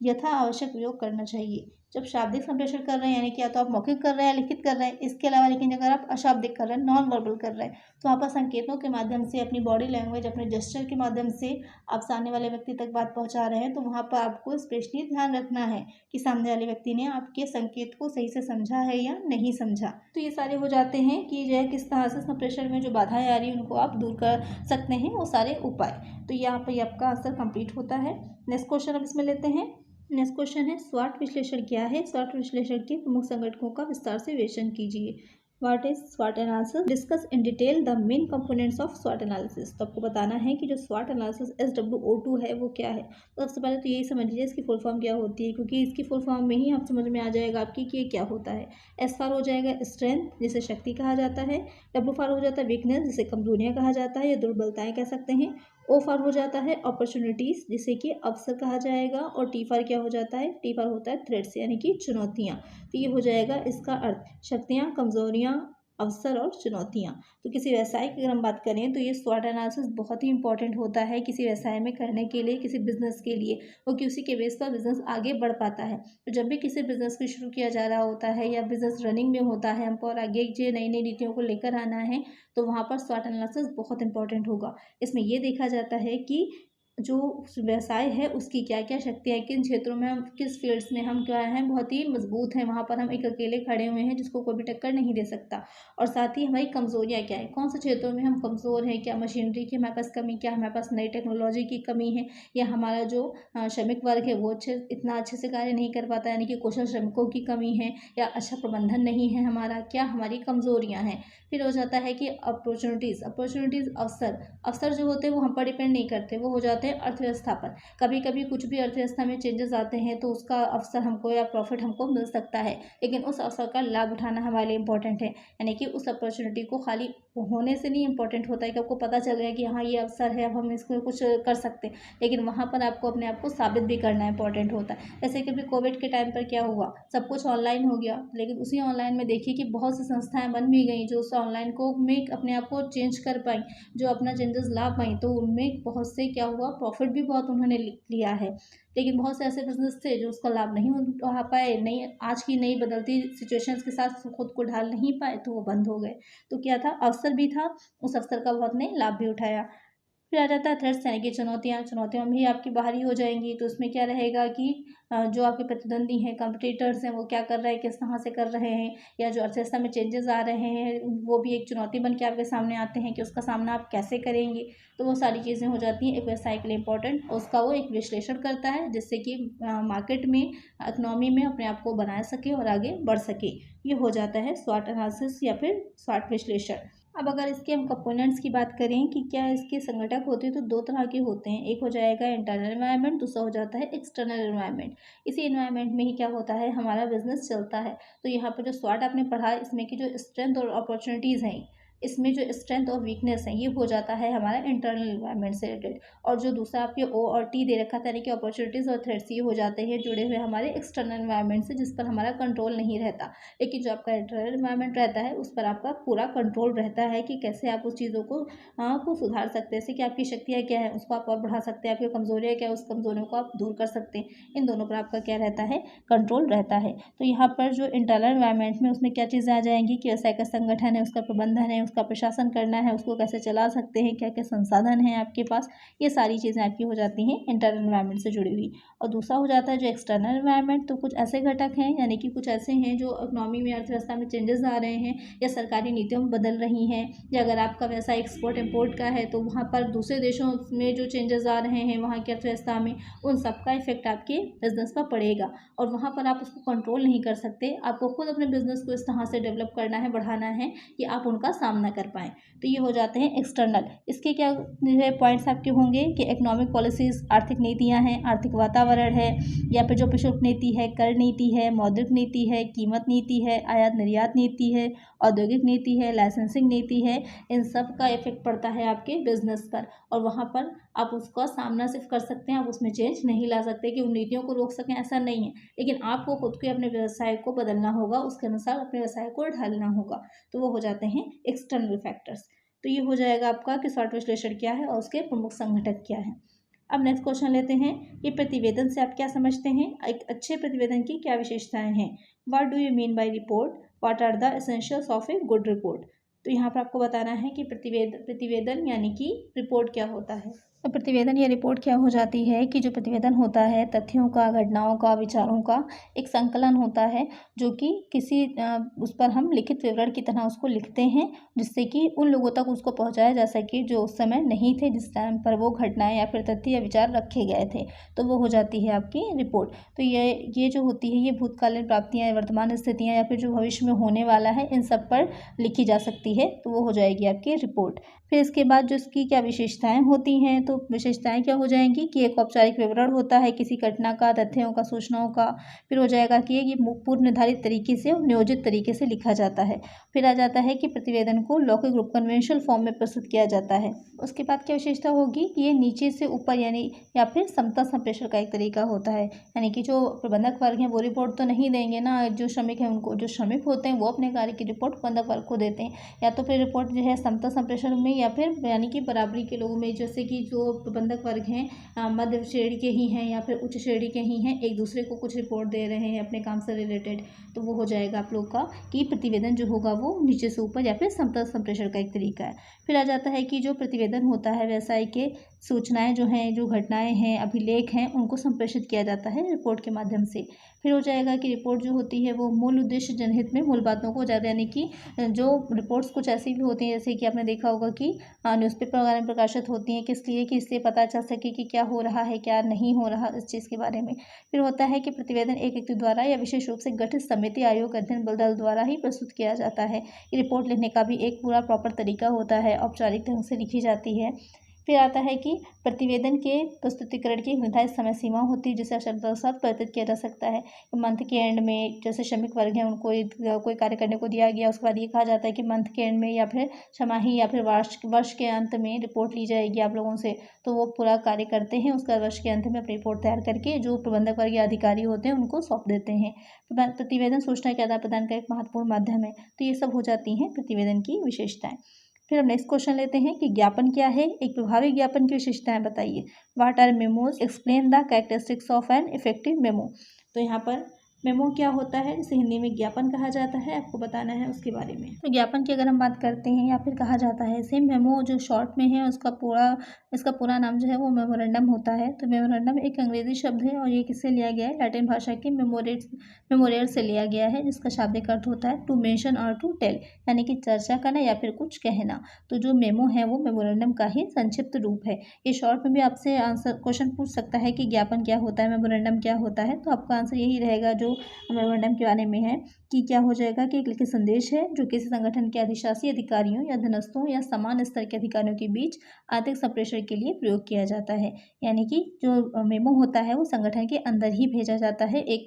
यथा आवश्यक उपयोग करना चाहिए। जब शाब्दिक संप्रेषण कर रहे हैं, यानी कि या तो आप मौखिक कर रहे हैं या लिखित कर रहे हैं, इसके अलावा लेकिन अगर आप अशाब्दिक कर रहे हैं, नॉन वर्बल कर रहे हैं, तो वहाँ पर संकेतों के माध्यम से, अपनी बॉडी लैंग्वेज, अपने जेस्चर के माध्यम से आप सामने वाले व्यक्ति तक बात पहुँचा रहे हैं, तो वहाँ पर आपको स्पेशली ध्यान रखना है कि सामने वाले व्यक्ति ने आपके संकेत को सही से समझा है या नहीं समझा। तो ये सारे हो जाते हैं कि जो है किस तरह से संप्रेषण में जो बाधाएं आ रही हैं उनको आप दूर कर सकते हैं, वो सारे उपाय। तो यहाँ पर आपका आंसर कंप्लीट होता है। नेक्स्ट क्वेश्चन अब इसमें लेते हैं। नेक्स्ट क्वेश्चन है, स्वॉट विश्लेषण क्या है? स्वॉट विश्लेषण के प्रमुख संगठनों का विस्तार से विश्लेषण कीजिए। What is स्वॉट analysis? Discuss in detail the main components of स्वॉट analysis. तो आपको बताना है कि जो स्वॉट एनालिसिस SWOT है वो क्या है। तो सबसे पहले तो यही समझ लीजिए इसकी फुल फॉर्म क्या होती है, क्योंकि इसकी फुल फॉर्म में ही आप समझ में आ जाएगा आपकी कि ये क्या होता है। S फॉर हो जाएगा स्ट्रेंथ, जिसे शक्ति कहा जाता है। W फॉर हो जाता है वीकनेस, जिसे कमजोरियाँ कहा जाता है या दुर्बलताएं कह सकते हैं। O फॉर हो जाता है अपॉर्चुनिटीज़, जिसे कि अवसर कहा जाएगा। और T फॉर क्या हो जाता है? T फॉर होता है थ्रेट्स, यानी कि चुनौतियाँ। तो ये हो जाएगा इसका अर्थ, शक्तियाँ, कमजोरियाँ, अवसर और चुनौतियाँ। तो किसी व्यवसाय की अगर हम बात करें तो ये स्वॉट एनालिसिस बहुत ही इंपॉर्टेंट होता है किसी व्यवसाय में करने के लिए, किसी बिजनेस के लिए। वो कि उसी के बेस पर बिजनेस आगे बढ़ पाता है। तो जब भी किसी बिजनेस को शुरू किया जा रहा होता है या बिजनेस रनिंग में होता है, हमको और आगे जो नई नई नीतियों को लेकर आना है, तो वहाँ पर स्वॉट एनालिसिस बहुत इंपॉर्टेंट होगा। इसमें ये देखा जाता है कि जो व्यवसाय है उसकी क्या क्या शक्तियाँ हैं, किन क्षेत्रों में हम, किस फील्ड्स में हम क्या हैं, बहुत ही मजबूत हैं, वहाँ पर हम एक अकेले खड़े हुए हैं जिसको कोई भी टक्कर नहीं दे सकता। और साथ ही हमारी कमजोरियाँ क्या है, कौन से क्षेत्रों में हम कमज़ोर हैं, क्या मशीनरी की हमारे पास कमी, क्या हमारे पास नई टेक्नोलॉजी की कमी है, या हमारा जो श्रमिक वर्ग है वो इतना अच्छे से कार्य नहीं कर पाता, यानी कि कुशल श्रमिकों की कमी है, या अच्छा प्रबंधन नहीं है हमारा, क्या हमारी कमजोरियाँ हैं। फिर हो जाता है कि अपॉर्चुनिटीज़ अवसर जो होते हैं वो हम पर डिपेंड नहीं करते, वो हो जाते हैं अर्थव्यवस्था पर। कभी कभी कुछ भी अर्थव्यवस्था में चेंजेस आते हैं तो उसका अवसर हमको या प्रॉफिट हमको मिल सकता है, लेकिन उस अवसर का लाभ उठाना हमारे लिए इंपॉर्टेंट है। यानी कि उस अपॉर्चुनिटी को खाली होने से नहीं इंपॉर्टेंट होता है कि आपको पता चल गया कि हाँ ये अवसर है, अब हम इसमें कुछ कर सकते हैं, लेकिन वहाँ पर आपको अपने आप को साबित भी करना इंपॉर्टेंट होता है। जैसे कि अभी कोविड के टाइम पर क्या हुआ, सब कुछ ऑनलाइन हो गया, लेकिन उसी ऑनलाइन में देखिए कि बहुत सी संस्थाएं बन भी गई जो उस ऑनलाइन को में अपने आप को चेंज कर पाई, जो अपना चेंजेस ला पाई, तो उनमें बहुत से क्या हुआ, प्रॉफिट भी बहुत उन्होंने लिया है। लेकिन बहुत से ऐसे बिजनेस थे जो उसका लाभ नहीं उठा पाए, नई आज की नई बदलती सिचुएशंस के साथ खुद को ढाल नहीं पाए, तो वो बंद हो गए। तो क्या था, अवसर भी था, उस अवसर का बहुत ने लाभ भी उठाया। फिर आ जाता है थ्रेट्स, यानी कि चुनौतियाँ भी आपकी बाहरी हो जाएंगी। तो उसमें क्या रहेगा कि जो आपके प्रतिद्वंदी हैं, कॉम्पिटिटर्स हैं, वो क्या कर रहे हैं, किस तरह से कर रहे हैं, या जो अर्थव्यवस्था में चेंजेस आ रहे हैं वो भी एक चुनौती बन के आपके सामने आते हैं कि उसका सामना आप कैसे करेंगे। तो वो सारी चीज़ें हो जाती हैं एक व्यवसाय के लिए इंपॉर्टेंट, उसका वो एक विश्लेषण करता है जिससे कि मार्केट में, इकोनॉमी में अपने आप को बना सके और आगे बढ़ सके। ये हो जाता है स्वॉट एनालिसिस या फिर स्वॉट विश्लेषण। अब अगर इसके हम कंपोनेंट्स की बात करें कि क्या इसके संगठक होते हैं, तो दो तरह के होते हैं। एक हो जाएगा इंटरनल एनवायरनमेंट, दूसरा हो जाता है एक्सटर्नल एनवायरनमेंट। इसी एनवायरनमेंट में ही क्या होता है, हमारा बिजनेस चलता है। तो यहाँ पर जो स्वॉट आपने पढ़ा, इसमें की जो स्ट्रेंथ और अपॉर्चुनिटीज़ हैं, इसमें जो स्ट्रेंथ और वीकनेस है ये हो जाता है हमारा इंटरनल इन्वायरमेंट से रिलेटेड। और जो दूसरा आपके ओ और टी दे रखा था यानी कि अपॉर्चुनिटीज़ और थ्रेट्स, ये हो जाते हैं जुड़े हुए हमारे एक्सटर्नल इन्वायरमेंट से, जिस पर हमारा कंट्रोल नहीं रहता। लेकिन जो आपका इंटरनल इन्वायरमेंट रहता है उस पर आपका पूरा कंट्रोल रहता है कि कैसे आप उस चीज़ों को सुधार सकते हैं। जैसे कि आपकी शक्तियाँ क्या है उसको आप और बढ़ा सकते हैं, आपकी कमजोरियाँ क्या है उस कमजोरियों को आप दूर कर सकते हैं। इन दोनों पर आपका क्या रहता है, कंट्रोल रहता है। तो यहाँ पर जो इंटरनल इन्वायरमेंट में उसमें क्या चीज़ें आ जाएंगी कि व्यवसाय का संगठन है, उसका प्रबंधन है, उसका प्रशासन करना है, उसको कैसे चला सकते हैं, क्या क्या संसाधन हैं आपके पास, ये सारी चीज़ें आपकी हो जाती हैं इंटरनल इन्वायरमेंट से जुड़ी हुई। और दूसरा हो जाता है जो एक्सटर्नल इन्वायरमेंट, तो कुछ ऐसे घटक हैं यानी कि कुछ ऐसे हैं जो इकोनॉमी में, अर्थव्यवस्था में चेंजेस आ रहे हैं या सरकारी नीतियों में बदल रही हैं, या अगर आपका व्यवसाय एक्सपोर्ट इम्पोर्ट का है तो वहाँ पर दूसरे देशों में जो चेंजेस आ रहे हैं वहाँ की अर्थव्यवस्था में, उन सब का इफेक्ट आपके बिजनेस पर पड़ेगा। और वहाँ पर आप उसको कंट्रोल नहीं कर सकते, आपको खुद अपने बिजनेस को इस तरह से डेवलप करना है, बढ़ाना है कि आप उनका सामना कर पाएँ। तो ये हो जाते हैं एक्सटर्नल। इसके क्या जो है पॉइंट्स आपके होंगे कि इकोनॉमिक पॉलिसीज़, आर्थिक नीतियाँ हैं, आर्थिक वातावरण है, या फिर जो प्रशुल्क नीति है, कर नीति है, मौद्रिक नीति है, कीमत नीति है, आयात निर्यात नीति है, औद्योगिक नीति है, लाइसेंसिंग नीति है। इन सब का इफेक्ट पड़ता है आपके बिजनेस पर, और वहाँ पर आप उसका सामना सिर्फ कर सकते हैं, आप उसमें चेंज नहीं ला सकते कि उन नीतियों को रोक सकें, ऐसा नहीं है। लेकिन आपको खुद को अपने व्यवसाय को बदलना होगा, उसके अनुसार अपने व्यवसाय को ढालना होगा। तो वो हो जाते हैं एक्सटर्नल फैक्टर्स। तो ये हो जाएगा आपका कि शॉर्ट विश्लेषण क्या है और उसके प्रमुख संघटक क्या है। अब नेक्स्ट क्वेश्चन लेते हैं कि प्रतिवेदन से आप क्या समझते हैं, एक अच्छे प्रतिवेदन की क्या विशेषताएं हैं। What do you mean by report, what are the essentials of a good report. तो यहाँ पर आपको बताना है कि प्रतिवेदन यानी कि रिपोर्ट क्या होता है। तो प्रतिवेदन या रिपोर्ट क्या हो जाती है कि जो प्रतिवेदन होता है तथ्यों का, घटनाओं का, विचारों का एक संकलन होता है, जो कि किसी उस पर हम लिखित विवरण की तरह उसको लिखते हैं, जिससे कि उन लोगों तक उसको पहुंचाया जा सके जो उस समय नहीं थे, जिस टाइम पर वो घटनाएं या फिर तथ्य या विचार रखे गए थे। तो वो हो जाती है आपकी रिपोर्ट। तो ये जो होती है ये भूतकालीन प्राप्तियाँ, वर्तमान स्थितियाँ या फिर जो भविष्य में होने वाला है, इन सब पर लिखी जा सकती है। तो वो हो जाएगी आपकी रिपोर्ट। फिर इसके बाद जो इसकी क्या विशेषताएं होती हैं, तो विशेषताएं क्या हो जाएंगी कि एक औपचारिक विवरण होता है किसी घटना का, तथ्यों का, सूचनाओं का। फिर हो जाएगा कि ये पूर्व निर्धारित तरीके से और नियोजित तरीके से लिखा जाता है। फिर आ जाता है कि प्रतिवेदन को लौकिक रूप, कन्वेंशनल फॉर्म में प्रस्तुत किया जाता है। उसके बाद क्या विशेषता होगी कि ये नीचे से ऊपर यानी या फिर समतल संप्रेषण का एक तरीका होता है। यानी कि जो प्रबंधक वर्ग हैं वो रिपोर्ट तो नहीं देंगे ना, जो श्रमिक हैं उनको, जो श्रमिक होते हैं वो अपने कार्य की रिपोर्ट प्रबंधक वर्ग को देते हैं। या तो फिर रिपोर्ट जो है समतल संप्रेषण में, या फिर यानी कि बराबरी के लोगों में, जैसे कि जो प्रबंधक वर्ग हैं मध्य श्रेणी के ही हैं या फिर उच्च श्रेणी के ही हैं, एक दूसरे को कुछ रिपोर्ट दे रहे हैं अपने काम से रिलेटेड। तो वो हो जाएगा आप लोग का कि प्रतिवेदन जो होगा वो नीचे से ऊपर या फिर समतल संप्रेषण का एक तरीका है। फिर आ जाता है कि जो प्रतिवेदन होता है व्यवसाय के सूचनाएं जो हैं, जो घटनाएं हैं, अभिलेख हैं, उनको संप्रेषित किया जाता है रिपोर्ट के माध्यम से। फिर हो जाएगा कि रिपोर्ट जो होती है वो मूल उद्देश्य जनहित में मूल बातों को ज़्यादा, यानी कि जो रिपोर्ट्स कुछ ऐसी भी होती हैं जैसे कि आपने देखा होगा कि न्यूज़पेपर वगैरह में प्रकाशित होती हैं, किस लिए कि इससे पता चल सके कि क्या हो रहा है, क्या नहीं हो रहा इस चीज़ के बारे में। फिर होता है कि प्रतिवेदन एक व्यक्ति द्वारा या विशेष रूप से गठित समिति, आयोग, अध्ययन दल द्वारा ही प्रस्तुत किया जाता है। रिपोर्ट लिखने का भी एक पूरा प्रॉपर तरीका होता है, औपचारिक ढंग से लिखी जाती है। फिर आता है कि प्रतिवेदन के प्रस्तुतिकरण की निर्धारित समय सीमा होती है, जिसे अवसर परिवर्तित किया जा सकता है। मंथ के एंड में जैसे श्रमिक वर्ग हैं उनको कोई कार्य करने को दिया गया, उसके बाद ये कहा जाता है कि मंथ के एंड में या फिर छमाही या फिर वर्ष के अंत में रिपोर्ट ली जाएगी आप लोगों से। तो वो पूरा कार्य करते हैं, उसके बाद वर्ष के अंत में अपनी रिपोर्ट तैयार करके जो प्रबंधक वर्ग या अधिकारी होते हैं उनको सौंप देते हैं। प्रतिवेदन सूचना के आदान प्रदान का एक महत्वपूर्ण माध्यम है। तो ये सब हो जाती हैं प्रतिवेदन की विशेषताएं। फिर हम नेक्स्ट क्वेश्चन लेते हैं कि ज्ञापन क्या है, एक प्रभावी ज्ञापन की विशेषताएं बताइए। What are memos, explain the characteristics of an effective memo. तो यहाँ पर मेमो क्या होता है, इसे हिंदी में ज्ञापन कहा जाता है, आपको बताना है उसके बारे में। तो ज्ञापन की अगर हम बात करते हैं या फिर कहा जाता है इसे मेमो, जो शॉर्ट में है इसका पूरा नाम जो है वो मेमोरेंडम होता है। तो मेमोरेंडम एक अंग्रेजी शब्द है और ये किससे लिया गया है, लैटिन भाषा के मेमोरेट से लिया गया है, जिसका शाब्दिक अर्थ होता है टू मेंशन और टू टेल, यानी कि चर्चा करना या फिर कुछ कहना। तो जो मेमो है वो मेमोरेंडम का ही संक्षिप्त रूप है। ये शॉर्ट में भी आपसे आंसर क्वेश्चन पूछ सकता है कि ज्ञापन क्या होता है, मेमोरेंडम क्या होता है, तो आपका आंसर यही रहेगा जो जो मेमोरेंडम के बारे में है कि क्या हो जाएगा कि एक लिखित संदेश है जो किसी संगठन के अधिशासी अधिकारियों या अधीनस्थों या समान स्तर के अधिकारियों के बीच आर्थिक संप्रेषण के लिए प्रयोग किया जाता है। यानी कि जो मेमो होता है वो संगठन के अंदर ही भेजा जाता है, एक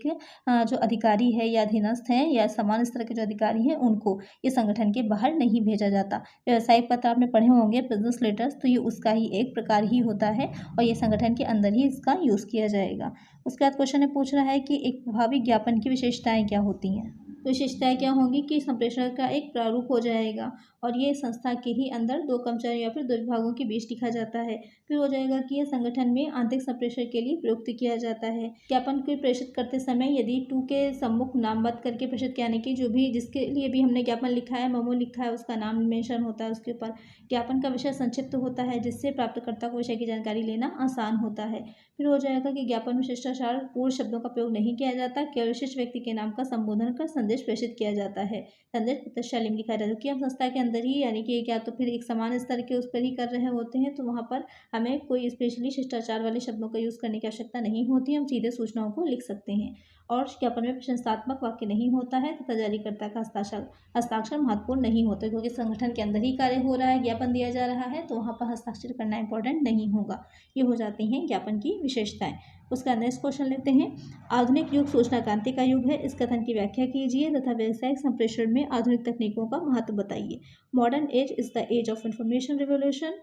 जो अधिकारी है या अधीनस्थ हैं या समान स्तर के जो अधिकारी हैं उनको, ये संगठन के बाहर नहीं भेजा जाता। व्यावसायिक पत्र आपने पढ़े होंगे, बिजनेस लेटर्स, तो ये उसका ही एक प्रकार ही होता है और ये संगठन के अंदर ही इसका यूज़ किया जाएगा। उसके बाद क्वेश्चन में पूछ रहा है कि एक प्रभावी ज्ञापन की विशेषताएं क्या होती हैं। तो विशेषताएं क्या होंगी कि संप्रेषण का एक प्रारूप हो जाएगा और ये संस्था के ही अंदर 2 कर्मचारियों या फिर 2 विभागों के बीच लिखा जाता है। फिर हो जाएगा कि यह संगठन में आंतरिक संप्रेषण के लिए प्रयुक्त किया जाता है। ज्ञापन को प्रेषित करते समय यदि टू के सम्मुख नामबद्ध करके प्रेषित किया, यानी कि जो भी जिसके लिए भी हमने ज्ञापन लिखा है, मेमो लिखा है, उसका नाम मेंशन होता है उसके ऊपर। ज्ञापन का विषय संक्षिप्त होता है जिससे प्राप्तकर्ता को विषय की जानकारी लेना आसान होता है। फिर हो जाएगा कि ज्ञापन में शिष्टाचार पूर्ण शब्दों का प्रयोग नहीं किया जाता, केवल विशिष्ट व्यक्ति के नाम का संबोधन कर संदेश प्रेषित किया जाता है। संदेश प्रत्यक्षशाली में लिखा जाता है, क्योंकि हम संस्था के अंदर ही, यानी कि क्या तो फिर एक समान स्तर के उस पर ही कर रहे होते हैं, तो वहाँ पर हमें कोई स्पेशली शिष्टाचार वाले शब्दों का यूज़ करने की आवश्यकता नहीं होती, हम सीधे सूचनाओं को लिख सकते हैं। और ज्ञापन में प्रशंसात्मक वाक्य नहीं होता है तथा जारीकर्ता का हस्ताक्षर महत्वपूर्ण नहीं होता, क्योंकि संगठन के अंदर ही कार्य हो रहा है, ज्ञापन दिया जा रहा है, तो वहाँ पर हस्ताक्षर करना इंपॉर्टेंट नहीं होगा। ये हो जाती हैं ज्ञापन की विशेषताएं। उसका नेक्स्ट क्वेश्चन लेते हैं। आधुनिक युग सूचना क्रांति का युग है, इस कथन की व्याख्या कीजिए तथा व्यावसायिक संप्रेषण में आधुनिक तकनीकों का महत्व बताइए। Modern age is the age of information revolution.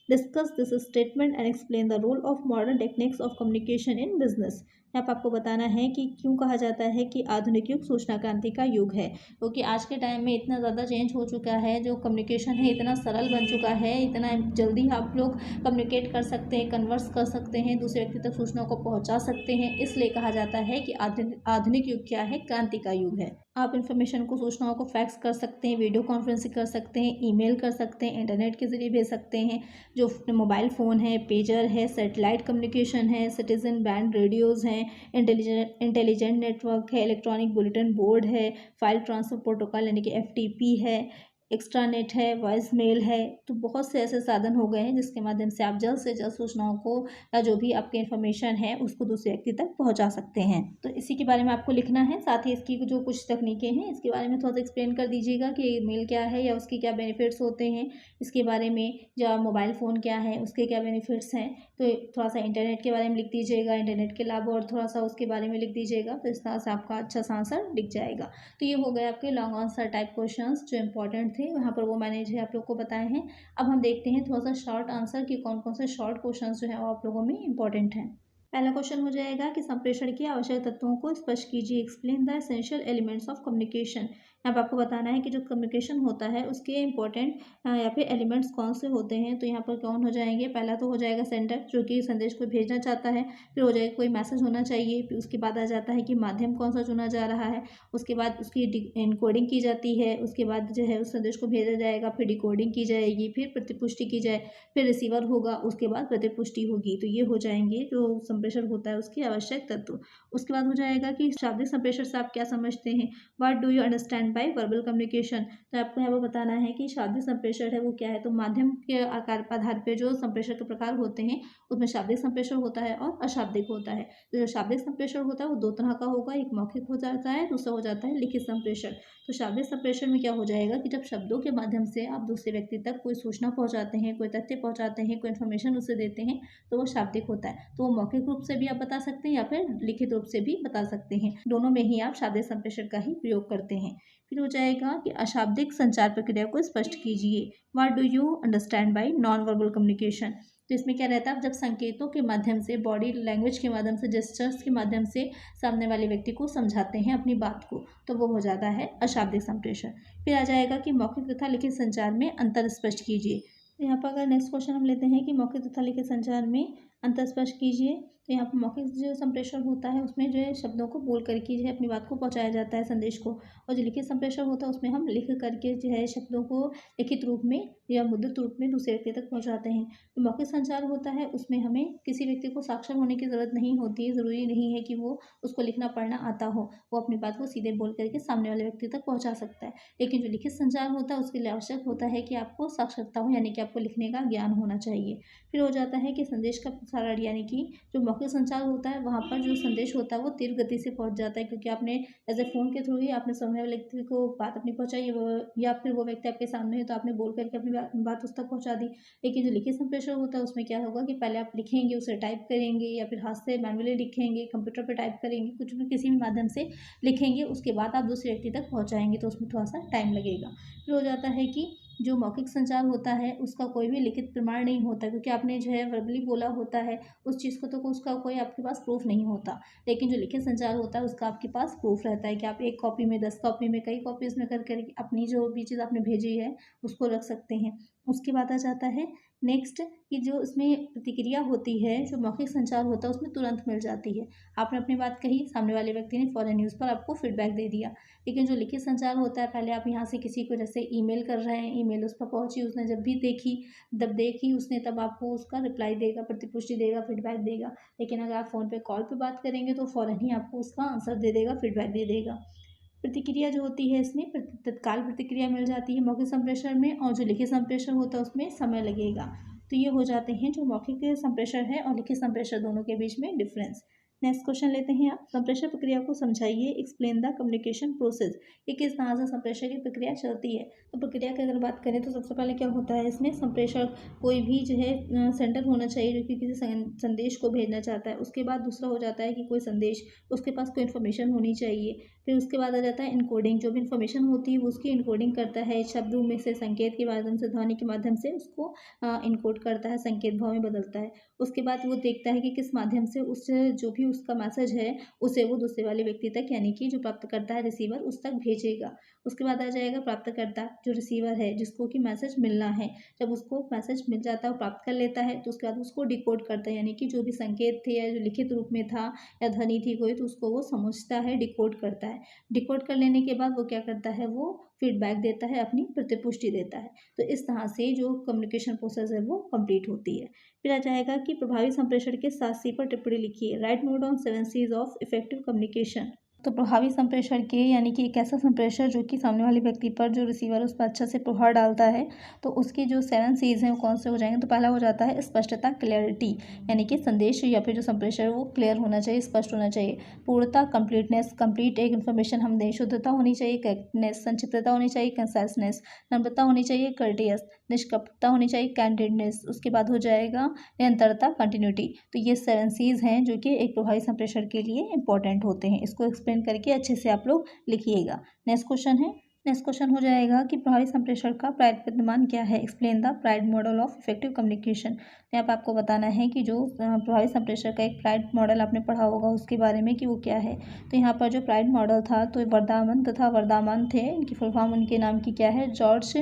Discuss this statement and explain the role of modern techniques of communication in business. यहाँ पर आपको बताना है कि क्यों कहा जाता है कि आधुनिक युग सूचना क्रांति का युग है, क्योंकि आज के टाइम में इतना ज़्यादा चेंज हो चुका है, जो कम्युनिकेशन है इतना सरल बन चुका है, इतना जल्दी आप लोग कम्युनिकेट कर सकते हैं, कन्वर्स कर सकते हैं, दूसरे व्यक्ति तक सूचनाओं को पहुँचा सकते हैं। इसलिए कहा जाता है कि आधुनिक युग क्या है, क्रांति का युग है। आप इन्फॉर्मेशन को, सूचनाओं को फैक्स कर सकते हैं, वीडियो कॉन्फ्रेंसिंग कर सकते हैं, ईमेल कर सकते हैं, इंटरनेट के जरिए भेज सकते हैं, जो मोबाइल फ़ोन है, पेजर है, सैटेलाइट कम्युनिकेशन है, सिटीजन बैंड रेडियोज़ हैं, इंटेलिजेंट नेटवर्क है, इलेक्ट्रॉनिक बुलेटिन बोर्ड है, फाइल ट्रांसफ़र प्रोटोकॉल यानी कि FTP है, एक्स्ट्रानेट है, वॉइस मेल है। तो बहुत से ऐसे साधन हो गए हैं जिसके माध्यम से आप जल्द से जल्द सूचनाओं को या जो भी आपकी इन्फॉर्मेशन है उसको दूसरे व्यक्ति तक पहुंचा सकते हैं। तो इसी के बारे में आपको लिखना है, साथ ही इसकी जो कुछ तकनीकें हैं इसके बारे में थोड़ा सा एक्सप्लेन कर दीजिएगा कि मेल क्या है या उसके क्या बेनिफिट्स होते हैं, इसके बारे में, या मोबाइल फ़ोन क्या है उसके क्या बेनिफिट्स हैं। तो थोड़ा सा इंटरनेट के बारे में लिख दीजिएगा, इंटरनेट के लाभ, और थोड़ा सा उसके बारे में लिख दीजिएगा, तो इस तरह से आपका अच्छा सा आंसर लिख जाएगा। तो ये हो गए आपके लॉन्ग आंसर टाइप क्वेश्चंस जो इंपॉर्टेंट थे, वहाँ पर वो मैंने जो है आप लोग को बताए हैं। अब हम देखते हैं थोड़ा सा शॉर्ट आंसर कि कौन कौन से शॉर्ट क्वेश्चंस जो है वो आप लोगों में इंपॉर्टेंट हैं। पहला क्वेश्चन हो जाएगा कि संप्रेषण के आवश्यक तत्वों को स्पष्ट कीजिए। Explain the essential elements of communication. यहाँ पर आपको बताना है कि जो कम्युनिकेशन होता है उसके इंपॉर्टेंट या फिर एलिमेंट्स कौन से होते हैं। तो यहाँ पर कौन हो जाएंगे, पहला तो हो जाएगा सेंडर, जो कि संदेश को भेजना चाहता है। फिर हो जाएगा कोई मैसेज होना चाहिए, फिर उसके बाद आ जाता है कि माध्यम कौन सा चुना जा रहा है, उसके बाद उसकी इनकोडिंग की जाती है, उसके बाद जो है उस संदेश को भेजा जाएगा, फिर डिकोडिंग की जाएगी, फिर प्रतिपुष्टि की जाए, फिर रिसीवर होगा, उसके बाद प्रतिपुष्टि होगी। तो ये हो जाएंगे जो संप्रेषण होता है उसके आवश्यक तत्व। उसके बाद हो जाएगा कि शाब्दिक संप्रेषण से आप क्या समझते हैं, what do you understand by verbal communication. तो आपको यहाँ पर बताना है कि शाब्दिक संप्रेषण है वो क्या है। तो माध्यम के आधार पर जो संप्रेषण के प्रकार होते हैं उसमें शाब्दिक संप्रेषण होता है और अशाब्दिक होता है। तो जो शाब्दिक संप्रेषण होता है वो 2 तरह का होगा, एक मौखिक हो जाता है, दूसरा हो जाता है लिखित संप्रेषण। तो शाब्दिक संप्रेषण में क्या हो जाएगा कि जब शब्दों के माध्यम से आप दूसरे व्यक्ति तक कोई सूचना पहुंचाते हैं, कोई तथ्य पहुंचाते हैं, कोई इन्फॉर्मेशन उसे देते हैं, तो वो शाब्दिक होता है। तो वो मौखिक रूप से भी आप बता सकते हैं या फिर लिखित रूप से भी बता सकते हैं, दोनों में ही आप शाब्दिक संप्रेषण का ही प्रयोग करते हैं। फिर हो जाएगा कि अशाब्दिक संचार प्रक्रिया को स्पष्ट कीजिए। What do you understand by non verbal communication. तो इसमें क्या रहता है, जब संकेतों के माध्यम से, बॉडी लैंग्वेज के माध्यम से, जेस्चर्स के माध्यम से सामने वाले व्यक्ति को समझाते हैं अपनी बात को, तो वो हो जाता है अशाब्दिक संप्रेषण। फिर आ जाएगा कि मौखिक तथा लिखित संचार में अंतर स्पष्ट कीजिए। तो यहाँ पर अगर नेक्स्ट क्वेश्चन हम लेते हैं कि मौखिक तथा लिखित संचार में अंतर स्पष्ट कीजिए, तो यहाँ पर मौखिक जो संप्रेषण होता है उसमें जो है शब्दों को बोल करके जो है अपनी बात को पहुँचाया जाता है, संदेश को। और जो लिखित संप्रेषण होता है उसमें हम लिख करके जो है शब्दों को लिखित रूप में या मुद्रित रूप में दूसरे व्यक्ति तक पहुँचाते हैं। जो मौखिक संचार होता है उसमें हमें किसी व्यक्ति को साक्षर होने की ज़रूरत नहीं होती है, ज़रूरी नहीं है कि वो उसको लिखना पढ़ना आता हो, वो अपनी बात को सीधे बोल करके सामने वाले व्यक्ति तक पहुँचा सकता है। लेकिन जो लिखित संचार होता है उसके लिए आवश्यक होता है कि आपको साक्षरता हो, यानी कि आपको लिखने का ज्ञान होना चाहिए। फिर हो जाता है कि संदेश का प्रसारण, यानी कि जो मौखिक संचार होता है वहाँ पर जो संदेश होता है वो तीव्र गति से पहुँच जाता है, क्योंकि आपने एज ए फ़ोन के थ्रू ही आपने सामने वाले व्यक्ति को बात अपनी पहुँचाई, वो या फिर वो व्यक्ति आपके सामने है तो आपने बोल करके अपनी बात उस तक पहुँचा दी। लेकिन जो लिखित संप्रेषण होता है उसमें क्या होगा कि पहले आप लिखेंगे, उसे टाइप करेंगे या फिर हाथ से मैनुअली लिखेंगे, कंप्यूटर पर टाइप करेंगे, कुछ भी किसी भी माध्यम से लिखेंगे, उसके बाद आप दूसरे व्यक्ति तक पहुँचाएँगे, तो उसमें थोड़ा-सा टाइम लगेगा। फिर हो जाता है कि जो मौखिक संचार होता है उसका कोई भी लिखित प्रमाण नहीं होता, क्योंकि आपने जो है वर्बली बोला होता है उस चीज़ को, तो उसका कोई आपके पास प्रूफ नहीं होता। लेकिन जो लिखित संचार होता है उसका आपके पास प्रूफ रहता है कि आप 1 कॉपी में, 10 कॉपी में, कई कॉपीज़ में कर अपनी जो भी चीज़ आपने भेजी है उसको रख सकते हैं। उसके बाद आ जाता है नेक्स्ट कि जो इसमें प्रतिक्रिया होती है, जो मौखिक संचार होता है उसमें तुरंत मिल जाती है। आपने अपनी बात कही, सामने वाले व्यक्ति ने फ़ौरन ही उस पर आपको फीडबैक दे दिया। लेकिन जो लिखित संचार होता है, पहले आप यहाँ से किसी को जैसे ईमेल कर रहे हैं, ईमेल उस पर पहुँची, उसने जब भी देखी उसने, तब आपको उसका रिप्लाई देगा, प्रतिपुष्टि देगा, फीडबैक देगा। लेकिन अगर आप फ़ोन पे कॉल पे बात करेंगे तो फ़ौरन ही आपको उसका आंसर दे देगा, फीडबैक दे देगा। प्रतिक्रिया जो होती है इसमें तत्काल प्रतिक्रिया मिल जाती है मौखिक संप्रेषण में, और जो लिखित संप्रेषण होता है उसमें समय लगेगा। तो ये हो जाते हैं जो मौखिक संप्रेषण है और लिखित संप्रेषण दोनों के बीच में डिफरेंस। नेक्स्ट क्वेश्चन लेते हैं आप। संप्रेषण प्रक्रिया को समझाइए, एक्सप्लेन द कम्युनिकेशन प्रोसेस। ये किस तरह से संप्रेषण की प्रक्रिया चलती है। तो प्रक्रिया की अगर बात करें तो सबसे पहले क्या होता है इसमें, संप्रेषण कोई भी जो है सेंडर होना चाहिए जो कि किसी संदेश को भेजना चाहता है। उसके बाद दूसरा हो जाता है कि कोई संदेश, उसके पास कोई इन्फॉर्मेशन होनी चाहिए। फिर उसके बाद आ जाता है इनकोडिंग, जो भी इन्फॉर्मेशन होती है वो उसकी इनकोडिंग करता है, शब्दों में से, संकेत के माध्यम से, ध्वनि के माध्यम से उसको इनकोड करता है, संकेत भाव में बदलता है। उसके बाद वो देखता है कि किस माध्यम से उस जो भी उसका मैसेज है उसे वो दूसरे वाले व्यक्ति तक, यानी कि जो प्राप्त करता है रिसीवर, उस तक भेजेगा। उसके बाद आ जाएगा प्राप्तकर्ता, जो रिसीवर है जिसको कि मैसेज मिलना है। जब उसको मैसेज मिल जाता है, वो प्राप्त कर लेता है, तो उसके बाद उसको डिकोड करता है, यानी कि जो भी संकेत थे या जो लिखित रूप में था या ध्वनि थी कोई, तो उसको वो समझता है, डिकोड करता है। डिकोड कर लेने के बाद वो क्या करता है, वो फीडबैक देता है, अपनी प्रतिपुष्टि देता है। तो इस तरह से जो कम्युनिकेशन प्रोसेस है वो कंप्लीट होती है। फिर आ जाएगा कि प्रभावी संप्रेषण के 7 सी पर टिप्पणी लिखिए। Write note on 7 C's of effective communication. तो प्रभावी संप्रेषण के, यानी कि एक ऐसा संप्रेषण जो कि सामने वाले व्यक्ति पर, जो रिसीवर, उस पर अच्छा से प्रभाव डालता है, तो उसके जो 7 सीज हैं वो कौन से हो जाएंगे। तो पहला हो जाता है स्पष्टता, क्लैरिटी, यानी कि संदेश या फिर जो संप्रेषण है वो क्लियर होना चाहिए, स्पष्ट होना चाहिए। पूर्णता, कंप्लीटनेस, कंप्लीट एक इन्फॉर्मेशन हम दें। शुद्धता होनी चाहिए, करेक्टनेस, संक्षिप्तता होनी चाहिए, कंसाइसनेस, नम्रता होनी चाहिए, कर्टियस, निष्कपटता होनी चाहिए, कैंडिडनेस। उसके बाद हो जाएगा निरंतरता, कंटिन्यूटी। तो ये 7 सीज हैं जो कि एक प्रभावी संप्रेषण के लिए इंपॉर्टेंट होते हैं। इसको एक्सप्लेन करके अच्छे से आप लोग लिखिएगा। नेक्स्ट क्वेश्चन हो जाएगा कि प्रभावी संप्रेषण का प्रायिक प्रतिमान क्या है। Explain the pride model of effective communication. यहाँ पर आपको बताना है कि जो प्रभावी संप्रेषण का एक प्राइड मॉडल आपने पढ़ा होगा उसके बारे में कि वो क्या है। तो यहाँ पर जो प्राइड मॉडल था, तो वर्दामन तथा वर्दामान थे, इनकी फुल फॉर्म उनके नाम की क्या है, जॉर्ज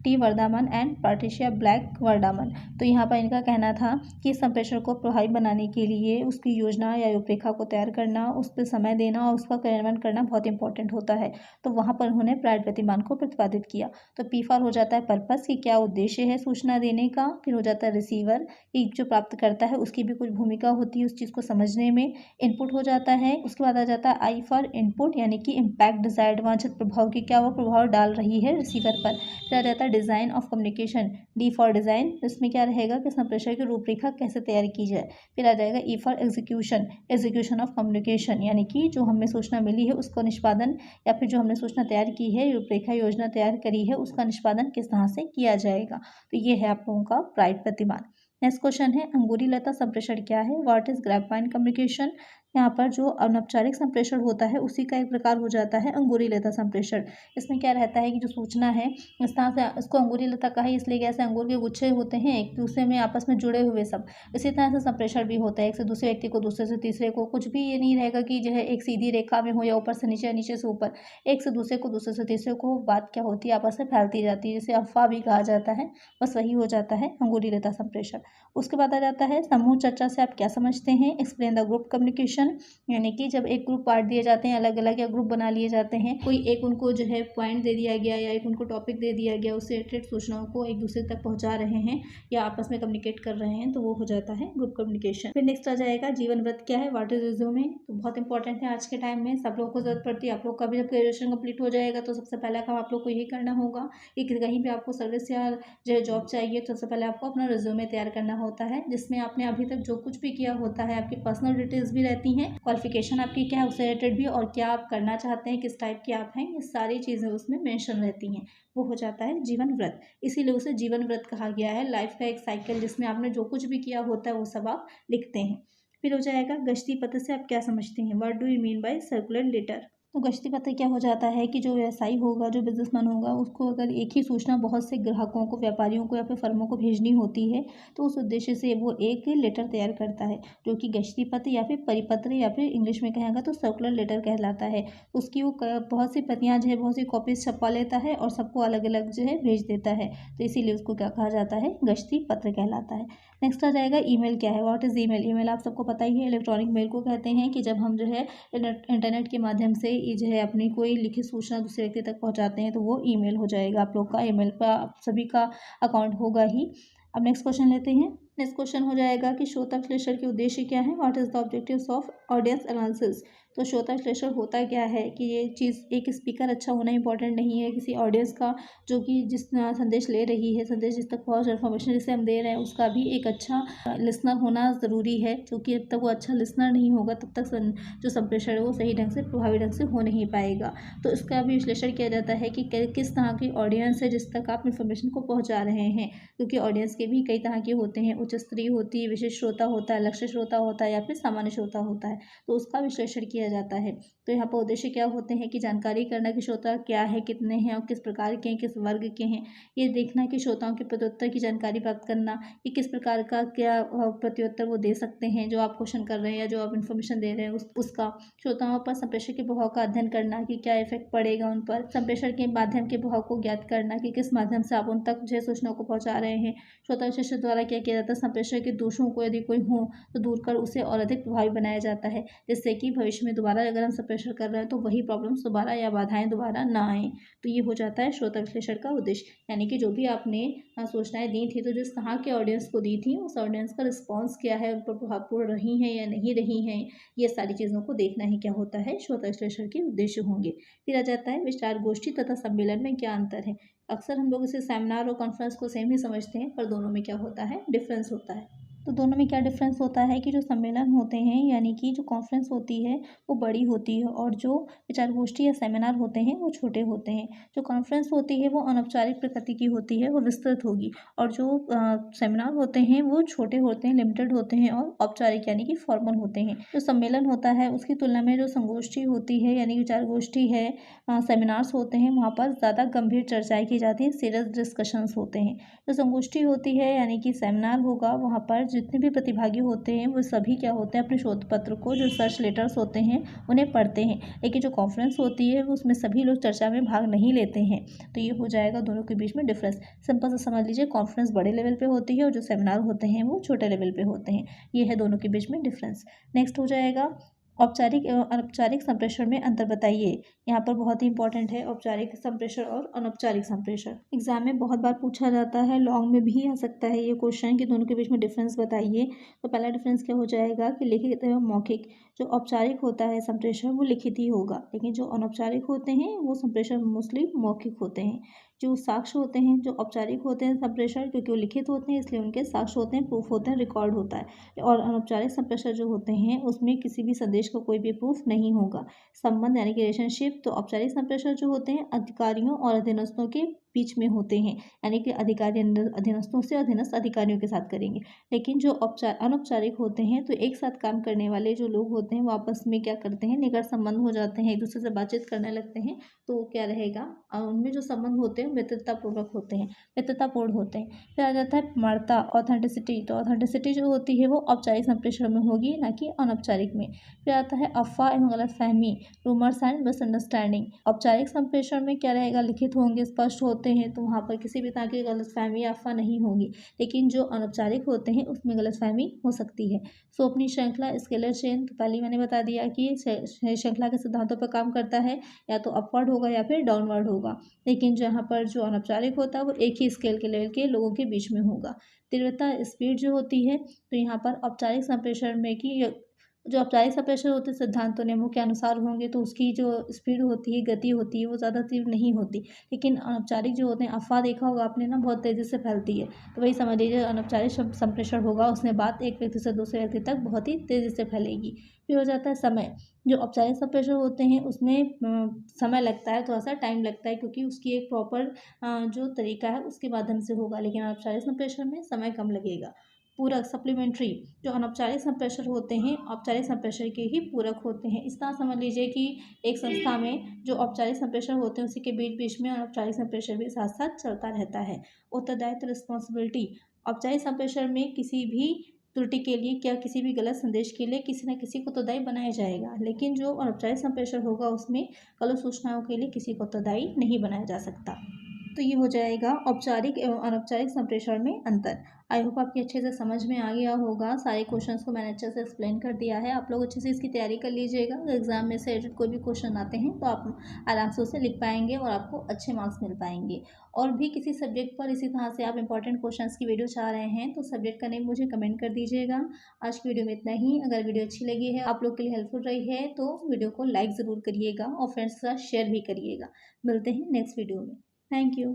टी वर्दामन एंड पार्टिशिया ब्लैक वर्दामन। तो यहाँ पर इनका कहना था कि संप्रेषण को प्रभावी बनाने के लिए उसकी योजना या रूपरेखा को तैयार करना, उस पर समय देना और उसका कार्यान्वयन करना बहुत इंपॉर्टेंट होता है। तो वहाँ पर उन्होंने प्राइड प्रतिमान को प्रतिपादित किया। तो पी फॉर हो जाता है पर्पस, कि क्या उद्देश्य है सूचना देने का। फिर हो जाता है रिसीवर, कि जो प्राप्त करता है उसकी भी कुछ भूमिका होती है उस चीज़ को समझने में। इनपुट हो जाता है। उसके बाद आ जाता है आई फॉर इनपुट, यानी कि इम्पैक्ट, डिजायर्ड, वांछित प्रभाव, की क्या वो प्रभाव डाल रही है रिसीवर पर। फिर आ जाता है design of communication, D for design, इसमें क्या रहेगा कि संप्रेषण की रूपरेखा कैसे तैयार की जाए। फिर आ जाएगा E for execution, execution of communication, यानी कि जो हमें सूचना मिली है उसको निष्पादन, या फिर जो हमने सूचना तैयार की है, रूपरेखा योजना तैयार करी है, उसका निष्पादन किस तरह से किया जाएगा। तो ये है आप लोगों का प्राइड प्रतिमान। नेक्स्ट क्वेश्चन है अंगूरी लता संप्रेषण क्या है। What is grapevine communication. यहाँ पर जो अनौपचारिक संप्रेषण होता है उसी का एक प्रकार हो जाता है अंगूरी लता संप्रेषण। इसमें क्या रहता है कि जो सूचना है, इस तरह से इसको अंगूरी लता कहा इसलिए कैसे अंगूर के गुच्छे होते हैं एक दूसरे में आपस में जुड़े हुए सब, इसी तरह से संप्रेषण भी होता है। एक से दूसरे व्यक्ति को, दूसरे से तीसरे को, कुछ भी ये नहीं रहेगा कि जो है एक सीधी रेखा में हो या ऊपर से नीचे, नीचे से ऊपर। एक से दूसरे को, दूसरे से तीसरे को बात क्या होती है, आपस में फैलती जाती है, जिसे अफवाह भी कहा जाता है। बस वही हो जाता है अंगूरी लता संप्रेषण। उसके बाद आ जाता है समूह चर्चा से आप क्या समझते हैं। Explain the group communication. Communication, यानी कि जब एक ग्रुप बांट दिए जाते हैं अलग अलग या ग्रुप बना लिए जाते हैं, कोई एक उनको जो है पॉइंट दे दिया गया या एक उनको टॉपिक दे दिया गया, उससे रिलेटेड सूचनाओं को एक दूसरे तक पहुंचा रहे हैं या आपस में कम्युनिकेट कर रहे हैं, तो वो हो जाता है ग्रुप कम्युनिकेशन। फिर नेक्स्ट आ जाएगा जीवन व्रत क्या है, व्हाट इज रिज्यूमे। तो बहुत इंपॉर्टेंट है आज के टाइम में, सब लोगों को जरूरत पड़ती है। आप लोग का भी जब ग्रेजुएशन कंप्लीट हो जाएगा तो सबसे पहला काम आप लोग को यही करना होगा कि कहीं भी आपको सर्विस या जो है जॉब चाहिए तो सबसे पहले आपको अपना रिज्यूमे तैयार करना होता है, जिसमें आपने अभी तक जो कुछ भी किया होता है, आपकी पर्सनल डिटेल्स भी रहती हैं, क्वालिफिकेशन आपकी क्या है उससे रिलेटेड भी, और क्या आप करना चाहते हैं, किस टाइप के आप हैं, ये सारी चीज़ें उसमें मेंशन रहती हैं। वो हो जाता है जीवन व्रत, इसीलिए उसे जीवन व्रत कहा गया है। लाइफ का एक साइकिल जिसमें आपने जो कुछ भी किया होता है वो सब आप लिखते हैं। फिर हो जाएगा गश्ती पत्र से आप क्या समझते हैं, what do you mean by circular letter. तो गश्ती पत्र क्या हो जाता है कि जो व्यवसायी होगा, जो बिजनेसमैन होगा, उसको अगर एक ही सूचना बहुत से ग्राहकों को, व्यापारियों को या फिर फर्मों को भेजनी होती है तो उस उद्देश्य से वो एक लेटर तैयार करता है, जो कि गश्ती पत्र या फिर परिपत्र या फिर इंग्लिश में कहेगा तो सर्कुलर लेटर कहलाता है। उसकी वो बहुत सी प्रतियाँ जो है, बहुत सी कॉपीज छपवा लेता है और सबको अलग अलग जो है भेज देता है, तो इसीलिए उसको क्या कहा जाता है, गश्ती पत्र कहलाता है। नेक्स्ट आ जाएगा ईमेल क्या है, व्हाट इज़ ईमेल। ईमेल आप सबको पता ही है, इलेक्ट्रॉनिक मेल को कहते हैं कि जब हम जो है इंटरनेट के माध्यम से ये जो है अपनी कोई लिखित सूचना दूसरे व्यक्ति तक पहुंचाते हैं तो वो ईमेल हो जाएगा। आप लोग का ईमेल पर आप सभी का अकाउंट होगा ही। अब नेक्स्ट क्वेश्चन लेते हैं। नेक्स्ट क्वेश्चन हो जाएगा कि श्रोता विश्लेषण के उद्देश्य क्या है, what is the objectives of audience analysis. तो श्रोता विश्लेषण होता क्या है कि ये चीज़, एक स्पीकर अच्छा होना इंपॉर्टेंट नहीं है, किसी ऑडियंस का जो कि जिस संदेश ले रही है, संदेश जिस तक पहुँच, इन्फॉर्मेशन जिसे हम दे रहे हैं उसका भी एक अच्छा लिसनर होना ज़रूरी है, क्योंकि जब तक वो अच्छा लिसनर नहीं होगा तब तक जो संप्रेषण है वो सही ढंग से, प्रभावी ढंग से हो नहीं पाएगा। तो इसका भी विश्लेषण किया जाता है कि किस तरह की ऑडियंस है जिस तक आप इन्फॉर्मेशन को पहुँचा रहे हैं, क्योंकि ऑडियंस के भी कई तरह के होते हैं, उच्च स्तरीय होती है, विशेष श्रोता होता है, लक्ष्य श्रोता होता है या फिर सामान्य श्रोता होता है, तो उसका विश्लेषण किया जाता है। तो यहाँ पर उद्देश्य क्या होते हैं कि जानकारी करना कि श्रोता क्या है, कितने हैं और किस प्रकार के हैं, किस वर्ग के हैं, ये देखना कि श्रोताओं के प्रत्युत्तर की जानकारी प्राप्त करना कि किस प्रकार का क्या प्रत्युत्तर वो दे सकते हैं, जो आप क्वेश्चन कर रहे हैं या जो आप इन्फॉर्मेशन दे रहे हैं उसका। श्रोताओं पर संप्रेषण के प्रभाव का अध्ययन करना कि क्या इफेक्ट पड़ेगा उन पर, संप्रेषण के माध्यम के प्रभाव को ज्ञात करना कि किस माध्यम से आप उन तक जो सूचना को पहुँचा रहे हैं। श्रोता विश्लेषण द्वारा क्या किया जाता है, संप्रेषण के दोषों को यदि कोई हो तो दूर कर उसे और अधिक प्रभावी बनाया जाता है, जिससे कि भविष्य में दोबारा अगर हम संप्रेषण कर रहे हैं तो वही प्रॉब्लम्स दोबारा या बाधाएं दोबारा ना आए। तो ये हो जाता है श्रोता विश्लेषण का उद्देश्य, यानी कि जो भी आपने सूचनाएं दी थी तो जिस तरह के ऑडियंस को दी थी उस ऑडियंस का रिस्पॉन्स क्या है, उन पर प्रभावपूर्ण रही हैं या नहीं रही हैं, ये सारी चीज़ों को देखना ही क्या होता है, श्रोता विश्लेषण के उद्देश्य होंगे। फिर आ जाता है विचार गोष्ठी तथा सम्मेलन में क्या अंतर है। अक्सर हम लोग इसे सेमिनार और कॉन्फ्रेंस को सेम ही समझते हैं, पर दोनों में क्या होता है, डिफरेंस होता है। तो दोनों में क्या डिफरेंस होता है कि जो सम्मेलन होते हैं, यानी कि जो कॉन्फ्रेंस होती है वो बड़ी होती है और जो विचार गोष्ठी या सेमिनार होते हैं वो छोटे होते हैं। जो कॉन्फ्रेंस होती है वो अनौपचारिक प्रकृति की होती है, वो विस्तृत होगी, और जो सेमिनार होते हैं वो छोटे होते हैं, लिमिटेड होते हैं और औपचारिक यानी कि फॉर्मल होते हैं। जो सम्मेलन होता है उसकी तुलना में जो संगोष्ठी होती है यानी विचार गोष्ठी है, सेमिनार्स होते हैं, वहाँ पर ज़्यादा गंभीर चर्चाएं की जाती हैं, सीरियस डिस्कशंस होते हैं। जो संगोष्ठी होती है यानी कि सेमिनार होगा, वहाँ पर जितने भी प्रतिभागी होते हैं वो सभी क्या होते हैं, अपने शोध पत्र को, जो सर्च लेटर्स होते हैं उन्हें पढ़ते हैं। लेकिन जो कॉन्फ्रेंस होती है उसमें सभी लोग चर्चा में भाग नहीं लेते हैं। तो ये हो जाएगा दोनों के बीच में डिफरेंस। सिंपल से समझ लीजिए, कॉन्फ्रेंस बड़े लेवल पे होती है और जो सेमिनार होते हैं वो छोटे लेवल पे होते हैं। ये है दोनों के बीच में डिफरेंस। नेक्स्ट हो जाएगा औपचारिक एवं अनौपचारिक संप्रेषण में अंतर बताइए। यहाँ पर बहुत ही इंपॉर्टेंट है औपचारिक संप्रेषण और अनौपचारिक संप्रेषण। एग्जाम में बहुत बार पूछा जाता है, लॉन्ग में भी आ सकता है ये क्वेश्चन कि दोनों के बीच में डिफरेंस बताइए। तो पहला डिफरेंस क्या हो जाएगा कि लिखित एवं मौखिक। जो औपचारिक होता है संप्रेषण वो लिखित ही होगा, लेकिन जो अनौपचारिक होते हैं वो संप्रेषण मोस्टली मौखिक होते हैं। जो साक्ष्य होते हैं, जो औपचारिक होते हैं संप्रेषण, क्योंकि वो लिखित होते हैं इसलिए उनके साक्ष्य होते हैं, प्रूफ होते हैं, रिकॉर्ड होता है। और अनौपचारिक संप्रेषण जो होते हैं उसमें किसी भी संदेश का कोई भी प्रूफ नहीं होगा। संबंध यानी कि रिलेशनशिप। तो औपचारिक संप्रेषण जो होते हैं अधिकारियों और अधीनस्थों के बीच में होते हैं, यानी कि अधिकारी अधीनस्थों से अधीनस्थ अधिकारियों के साथ करेंगे। लेकिन जो अनौपचारिक होते हैं तो एक साथ काम करने वाले जो लोग होते हैं वो आपस में क्या करते हैं, निकट संबंध हो जाते हैं, एक दूसरे से बातचीत करने लगते हैं। तो वो क्या रहेगा, उनमें जो संबंध होते हैं मित्रतापूर्वक होते हैं, मित्रतापूर्ण होते हैं। फिर आ जाता है प्रमाणता, ऑथेंटिसिटी। तो ऑथेंटिसिटी जो होती है वो औपचारिक संप्रेषण में होगी, ना कि अनौपचारिक में। फिर आता है अफवाह एवं गलतफहमी, रूमर्स एंड मिसअंडरस्टैंडिंग। औपचारिक संप्रेषण में क्या रहेगा, लिखित होंगे, स्पष्ट होते होते हैं तो वहाँ पर किसी भी तरह की गलतफ़हमी या अफ़वाह नहीं होगी, लेकिन जो अनौपचारिक होते हैं उसमें गलतफ़हमी हो सकती है। सो अपनी श्रृंखला स्केलर चेन तो पहले ही मैंने बता दिया कि श्रृंखला के सिद्धांतों पर काम करता है, या तो अपवर्ड होगा या फिर डाउनवर्ड होगा। लेकिन जहाँ पर जो अनौपचारिक होता है वो एक ही स्केल के लेवल के लोगों के बीच में होगा। तीव्रता स्पीड जो होती है तो यहाँ पर औपचारिक संप्रेषण में कि जो औपचारिक संप्रेषण होते हैं सिद्धांतों नियमों के अनुसार होंगे तो उसकी जो स्पीड होती है, गति होती है, वो ज़्यादा तीव्र नहीं होती। लेकिन अनौपचारिक जो होते हैं, अफ़वाह देखा होगा आपने ना, बहुत तेज़ी से फैलती है। तो वही समझ लीजिए अनौपचारिक संप्रेषण होगा, उसमें बात एक व्यक्ति से दूसरे व्यक्ति तक बहुत ही तेज़ी से फैलेगी। फिर हो जाता है समय। जो औपचारिक संप्रेषण होते हैं उसमें समय लगता है, थोड़ा-सा टाइम लगता है, क्योंकि उसकी एक प्रॉपर जो तरीका है उसके माध्यम से होगा। लेकिन अनौपचारिक संप्रेषण में समय कम लगेगा। पूरक सप्लीमेंट्री जो अनौपचारिक संप्रेषण होते हैं, औपचारिक संप्रेषण के ही पूरक होते हैं। इस तरह समझ लीजिए कि एक संस्था में जो औपचारिक संप्रेषण होते हैं उसी के बीच-बीच में अनौपचारिक संप्रेषण भी साथ-साथ चलता रहता है। उत्तरदायित्व रिस्पॉन्सिबिलिटी औपचारिक संप्रेषण में किसी भी त्रुटि के लिए, क्या किसी भी गलत संदेश के लिए किसी न किसी को उत्तरदायी बनाया जाएगा। लेकिन जो अनौपचारिक संप्रेषण होगा उसमें गलत सूचनाओं के लिए किसी को उत्तरदायी नहीं बनाया जा सकता। तो ये हो जाएगा औपचारिक एवं अनौपचारिक संप्रेषण में अंतर। आई होप आपकी अच्छे से समझ में आ गया होगा। सारे क्वेश्चंस को मैंने अच्छे से एक्सप्लेन कर दिया है। आप लोग अच्छे से इसकी तैयारी कर लीजिएगा। अगर एग्जाम में से कोई भी क्वेश्चन आते हैं तो आप आराम से उसे लिख पाएंगे और आपको अच्छे मार्क्स मिल पाएंगे। और भी किसी सब्जेक्ट पर इसी तरह से आप इंपॉर्टेंट क्वेश्चंस की वीडियो चाह रहे हैं तो सब्जेक्ट का नेम मुझे कमेंट कर दीजिएगा। आज की वीडियो में इतना ही। अगर वीडियो अच्छी लगी है, आप लोग के लिए हेल्पफुल रही है, तो वीडियो को लाइक ज़रूर करिएगा और फ्रेंड्स के साथ शेयर भी करिएगा। मिलते हैं नेक्स्ट वीडियो में। Thank you.